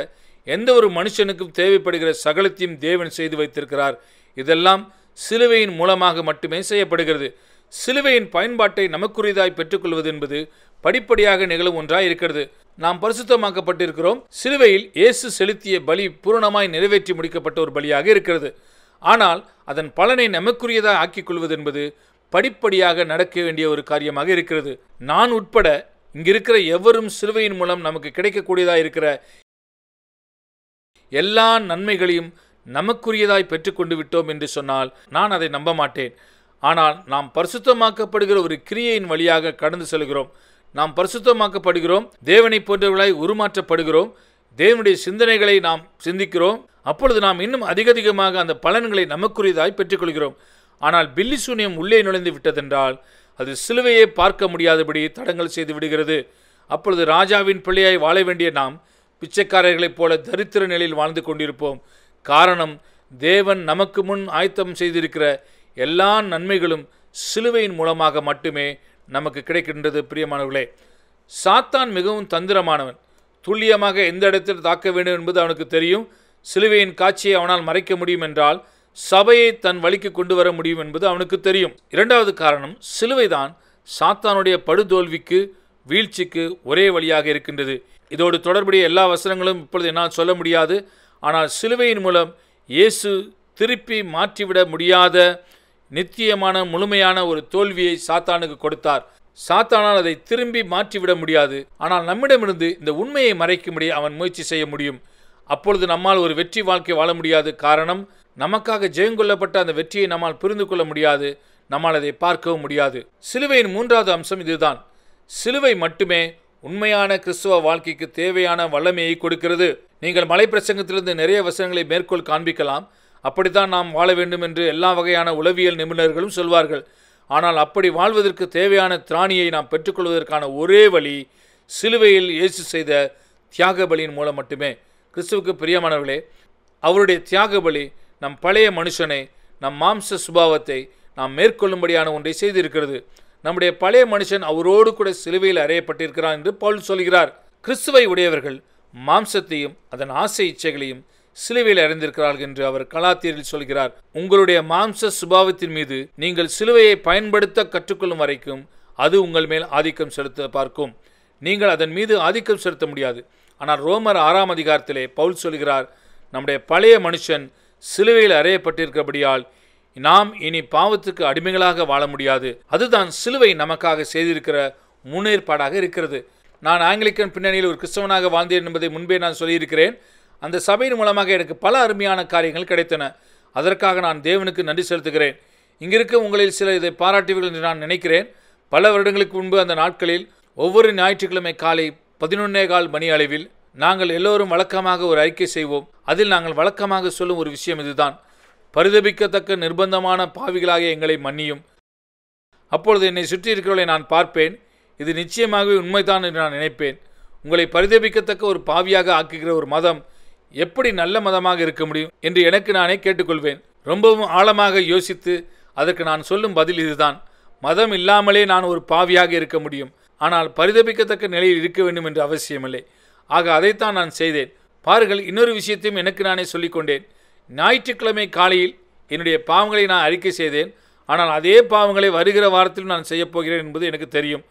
எந்த ஒரு மனுஷனுக்கும் தேவைப்படுகிற சகலத்தையும் தேவன் செய்து வைத்திருக்கிறார். இதெல்லாம் சிலுவையின் மூலமாக மட்டுமே செய்யப்படுகிறது. சிலுவையின் பயன்பாட்டை நமக்குரியதாய் பெற்றுக்கொள்வது என்பது படிப்படியாக நிகழும் ஒன்றாய் இருக்கிறது. நாம் பரிசுத்தமாக்கப்பட்டிருக்கிறோம். சிலுவையில் இயேசு செலுத்திய பலி பூரணமாய் நிறைவேற்றி முடிக்கப்பட்ட ஒரு பலியாக இருக்கிறது. ஆனால் அதன் பலனை நமக்குரியதாக ஆக்கிக் கொள்வது என்பது படிப்படியாக நடக்க வேண்டிய ஒரு காரியமாக இருக்கிறது. நான் உட்பட இங்கிருக்கிற எவரும் சிலுவையின் மூலம் நமக்கு கிடைக்கக்கூடியதாக இருக்கிற எல்லா நன்மைகளையும் நமக்குரியதாய் பெற்றுக்கொண்டு விட்டோம் என்று சொன்னால் நான் அதை நம்ப மாட்டேன். ஆனால் நாம் பரிசுத்தமாக்கப்படுகிற ஒரு கிரியையின் வழியாக கடந்து செல்கிறோம். நாம் பரிசுத்தமாக்கப்படுகிறோம், தேவனை போன்றவர்களாய் உருமாற்றப்படுகிறோம், தேவனுடைய சிந்தனைகளை நாம் சிந்திக்கிறோம். அப்பொழுது நாம் இன்னும் அதிகமாக அந்த பலன்களை நமக்குரியதாய் பெற்றுக்கொள்கிறோம். ஆனால் பில்லி சூனியம் உள்ளே நுழைந்து விட்டதென்றால் அது சிலுவையை பார்க்க முடியாதபடி தடங்கல் செய்து விடுகிறது. அப்பொழுது ராஜாவின் பிள்ளையாய் வாழ வேண்டிய நாம் பிச்சைக்காரர்களைப் போல தரித்திர நிலையில் வாழ்ந்து கொண்டிருப்போம். காரணம், தேவன் நமக்கு முன் ஆயத்தம் செய்திருக்கிற எல்லா நன்மைகளும் சிலுவையின் மூலமாக மட்டுமே நமக்கு கிடைக்கின்றது. பிரியமானவர்களே, சாத்தான் மிகவும் தந்திரமானவன். துல்லியமாக எந்த இடத்தில் தாக்க வேண்டும் என்பது அவனுக்கு தெரியும். சிலுவையின் காட்சியை அவனால் மறைக்க முடியும் என்றால் சபையை தன் வழிக்கு கொண்டு வர முடியும் என்பது அவனுக்கு தெரியும். 2வது காரணம், சிலுவைதான் சாத்தானுடைய படுதோல்விக்கு வீழ்ச்சிக்கு ஒரே வழியாக இருக்கின்றது. இதோடு தொடர்புடைய எல்லா வசனங்களும் இப்பொழுது என்னால் சொல்ல முடியாது. ஆனால் சிலுவையின் மூலம் இயேசு திருப்பி மாற்றிவிட முடியாத நித்தியமான முழுமையான ஒரு தோல்வியை சாத்தானுக்கு கொடுத்தார். சாத்தானால் அதை திரும்பி மாற்றிவிட முடியாது. ஆனால் நம்மிடமிருந்து இந்த உண்மையை மறைக்கும்படி அவன் முயற்சி செய்ய முடியும். அப்பொழுது நம்மால் ஒரு வெற்றி வாழ்க்கை வாழ முடியாது. காரணம், நமக்காக ஜெயங்கொள்ளப்பட்ட அந்த வெற்றியை நம்மால் புரிந்து கொள்ள முடியாது, நம்மால் அதை பார்க்கவும் முடியாது. சிலுவையின் 3வது அம்சம் இதுதான். சிலுவை மட்டுமே உண்மையான கிறிஸ்துவ வாழ்க்கைக்கு தேவையான வல்லமையை கொடுக்கிறது. நீங்கள் மலை பிரசங்கத்திலிருந்து நிறைய வசனங்களை மேற்கோள் காண்பிக்கலாம். அப்படித்தான் நாம் வாழ வேண்டும் என்று எல்லா வகையான உளவியல் நிபுணர்களும் சொல்வார்கள். ஆனால் அப்படி வாழ்வதற்கு தேவையான திராணியை நாம் பெற்றுக்கொள்வதற்கான ஒரே வழி சிலுவையில் இயேசு செய்த தியாக பலியின் மூலம் மட்டுமே. கிறிஸ்துவுக்கு பிரியமானவர்களே, அவருடைய தியாக பலி நம் பழைய மனுஷனை, நம் மாம்ச சுபாவத்தை நாம் மேற்கொள்ளும்படியான ஒன்றை செய்திருக்கிறது. நம்முடைய பழைய மனுஷன் அவரோடு கூட சிலுவையில் அறையப்பட்டிருக்கிறான் என்று பவுல் சொல்கிறார். கிறிஸ்துவை உடையவர்கள் மாம்சத்தையும் அதன் ஆசை இச்சைகளையும் சிலுவையில் அறைந்திருக்கிறார்கள் என்று அவர் கலாத்தியரில் சொல்கிறார். உங்களுடைய மாம்ச சுபாவத்தின் மீது நீங்கள் சிலுவையை பயன்படுத்த கற்றுக்கொள்ளும் வரைக்கும் அது உங்கள் மேல் ஆதிக்கம் செலுத்த பார்க்கும். நீங்கள் அதன் மீது ஆதிக்கம் செலுத்த முடியாது. ஆனால் ரோமர் 6ஆம் அதிகாரத்திலே பவுல் சொல்கிறார், நம்முடைய பழைய மனுஷன் சிலுவையில் அறையப்பட்டிருக்கிறபடியால் நாம் இனி பாவத்துக்கு அடிமைகளாக வாழ முடியாது. அதுதான் சிலுவை நமக்காக செய்திருக்கிற முன்னேற்பாடாக இருக்கிறது. நான் ஆங்கிலிக்கன் பின்னணியில் ஒரு கிறிஸ்தவனாக வாழ்ந்தேன் என்பதை முன்பே நான் சொல்லியிருக்கிறேன். அந்த சபையின் மூலமாக எனக்கு பல அருமையான காரியங்கள் கிடைத்தன. அதற்காக நான் தேவனுக்கு நன்றி செலுத்துகிறேன். இங்கிருக்க உங்களில் சிலர் இதை பாராட்டுவீர்கள் என்று நான் நினைக்கிறேன். பல வருடங்களுக்கு முன்பு அந்த நாட்களில் ஒவ்வொரு ஞாயிற்றுக்கிழமை காலை 11:15 மணி அளவில் நாங்கள் எல்லோரும் வழக்கமாக ஒரு அறிக்கை செய்வோம். அதில் நாங்கள் வழக்கமாக சொல்லும் ஒரு விஷயம் இதுதான்: பரிதபிக்கத்தக்க நிர்பந்தமான பாவிகளாக எங்களை மன்னியும். அப்பொழுது என்னை சுற்றி இருக்கிறவர்களை நான் பார்ப்பேன். இது நிச்சயமாகவே உண்மைதான் என்று நான் நினைப்பேன். உங்களை பரிதபிக்கத்தக்க ஒரு பாவியாக ஆக்குகிற ஒரு மதம் எப்படி நல்ல மதமாக இருக்க முடியும் என்று எனக்கு நானே கேட்டுக்கொள்வேன். ரொம்பவும் ஆழமாக யோசித்து அதற்கு நான் சொல்லும் பதில் இதுதான்: மதம் இல்லாமலே நான் ஒரு பாவியாக இருக்க முடியும், ஆனால் பரிதபிக்கத்தக்க நிலையில் இருக்க வேண்டும் என்று அவசியமில்லை. ஆக அதைத்தான் நான் செய்தேன். பாருங்கள், இன்னொரு விஷயத்தையும் எனக்கு நானே சொல்லிக்கொண்டேன். ஞாயிற்றுக்கிழமை காலையில் என்னுடைய பாவங்களை நான் அறிக்கை செய்தேன். ஆனால் அதே பாவங்களை வருகிற வாரத்தில் நான் செய்யப்போகிறேன் என்பது எனக்கு தெரியும்.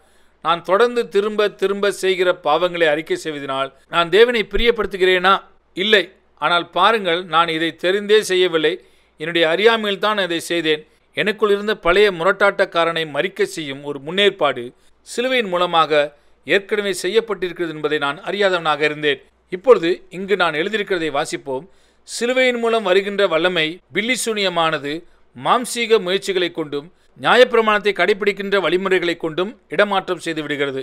நான் தொடர்ந்து திரும்ப திரும்ப செய்கிற பாவங்களை அறிக்கை செய்வதனால் நான் தேவனை பிரியப்படுத்துகிறேனா? இல்லை. ஆனால் பாருங்கள், நான் இதை தெரிந்தே செய்யவில்லை. என்னுடைய அறியாமையில் தான் இதை செய்தேன். எனக்குள் இருந்த பழைய முரட்டாட்டக்காரனை மறிக்க செய்யும் ஒரு முன்னேற்பாடு சிலுவையின் மூலமாக ஏற்கனவே செய்யப்பட்டிருக்கிறது என்பதை நான் அறியாதவனாக இருந்தேன். இப்பொழுது இங்கு நான் எழுதியிருக்கிறதை வாசிப்போம். சிலுவையின் மூலம் வருகின்ற வல்லமை பில்லிசூனியமானது மாம்சீக முயற்சிகளை கொண்டும் நியாயப்பிரமாணத்தை கடைபிடிக்கின்ற வழிமுறைகளை கொண்டும் இடமாற்றம் செய்து விடுகிறது.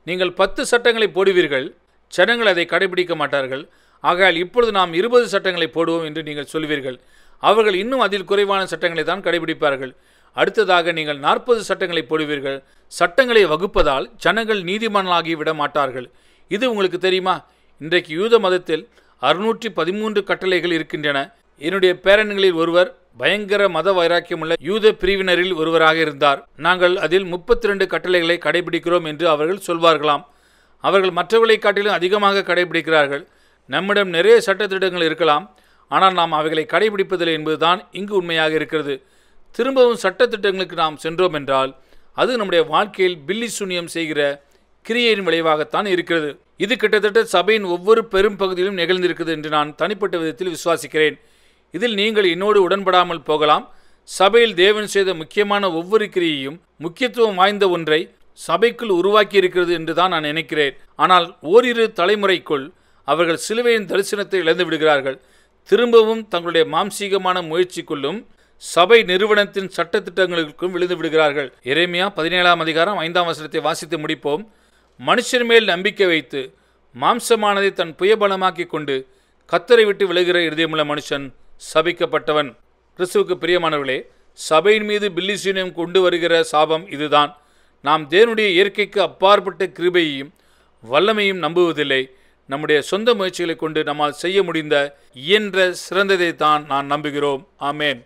நீங்கள் 10 சட்டங்களை போடுவீர்கள், ஜனங்கள் அதை கடைபிடிக்க மாட்டார்கள். ஆகையால் இப்பொழுது நாம் 20 சட்டங்களை போடுவோம் என்று நீங்கள் சொல்வீர்கள். அவர்கள் இன்னும் அதில் குறைவான சட்டங்களை தான் கடைபிடிப்பார்கள். அடுத்ததாக நீங்கள் 40 சட்டங்களை போடுவீர்கள். சட்டங்களை வகுப்பதால் ஜனங்கள் நீதிமான்களாகி விட மாட்டார்கள். இது உங்களுக்கு தெரியுமா? இன்றைக்கு யூத மதத்தில் 613 கட்டளைகள் இருக்கின்றன. என்னுடைய பேரன்களில் ஒருவர் பயங்கர மத வைராக்கியமுள்ள யூத பிரிவினரில் ஒருவராக இருந்தார். நாங்கள் அதில் 32 கட்டளைகளை கடைபிடிக்கிறோம் என்று அவர்கள் சொல்வார்களாம். அவர்கள் மற்றவர்களை காட்டிலும் அதிகமாக கடைபிடிக்கிறார்கள். நம்மிடம் நிறைய சட்டத்திட்டங்கள் இருக்கலாம், ஆனால் நாம் அவைகளை கடைபிடிப்பதில்லை என்பதுதான் இங்கு உண்மையாக இருக்கிறது. திரும்பவும் சட்டத்திட்டங்களுக்கு நாம் சென்றோம் என்றால் அது நம்முடைய வாழ்க்கையில் பில்லி சூனியம் செய்கிற கிரியையின் விளைவாகத்தான் இருக்கிறது. இது கிட்டத்தட்ட சபையின் ஒவ்வொரு பெரும் பகுதியிலும் நிகழ்ந்திருக்கிறது என்று நான் தனிப்பட்ட விதத்தில் விசுவாசிக்கிறேன். இதில் நீங்கள் என்னோடு உடன்படாமல் போகலாம். சபையில் தேவன் செய்த முக்கியமான ஒவ்வொரு கிரியையும் முக்கியத்துவம் வாய்ந்த ஒன்றை சபைக்குள் உருவாக்கி இருக்கிறது என்று தான் நான் நினைக்கிறேன். ஆனால் ஓரிரு தலைமுறைக்குள் அவர்கள் சிலுவையின் தரிசனத்தை இழந்து விடுகிறார்கள். திரும்பவும் தங்களுடைய மாம்சீகமான முயற்சிக்குள்ளும் சபை நிறுவனத்தின் சட்டத்திட்டங்களுக்கும் விழுந்து விடுகிறார்கள். எரேமியா 17:5 வாசித்து முடிப்போம். மனுஷன் மேல் நம்பிக்கை வைத்து மாம்சமானதை தன் புயபலமாக்கி கொண்டு கர்த்தரை விட்டு விலகுகிற இருதயமுள்ள மனுஷன் சபிக்கப்பட்டவன். கிறிஸ்துவுக்கு பிரியமானவர்களே, சபையின் மீது பில்லிசூனியம் கொண்டு வருகிற சாபம் இதுதான். நாம் தேவனுடைய இயற்கைக்கு அப்பாற்பட்ட கிருபையையும் வல்லமையும் நம்புவதில்லை. நம்முடைய சொந்த முயற்சிகளை கொண்டு நம்மால் செய்ய முடிந்த இயன்ற சிறந்ததை தான் நான் நம்புகிறோம். ஆமேன்.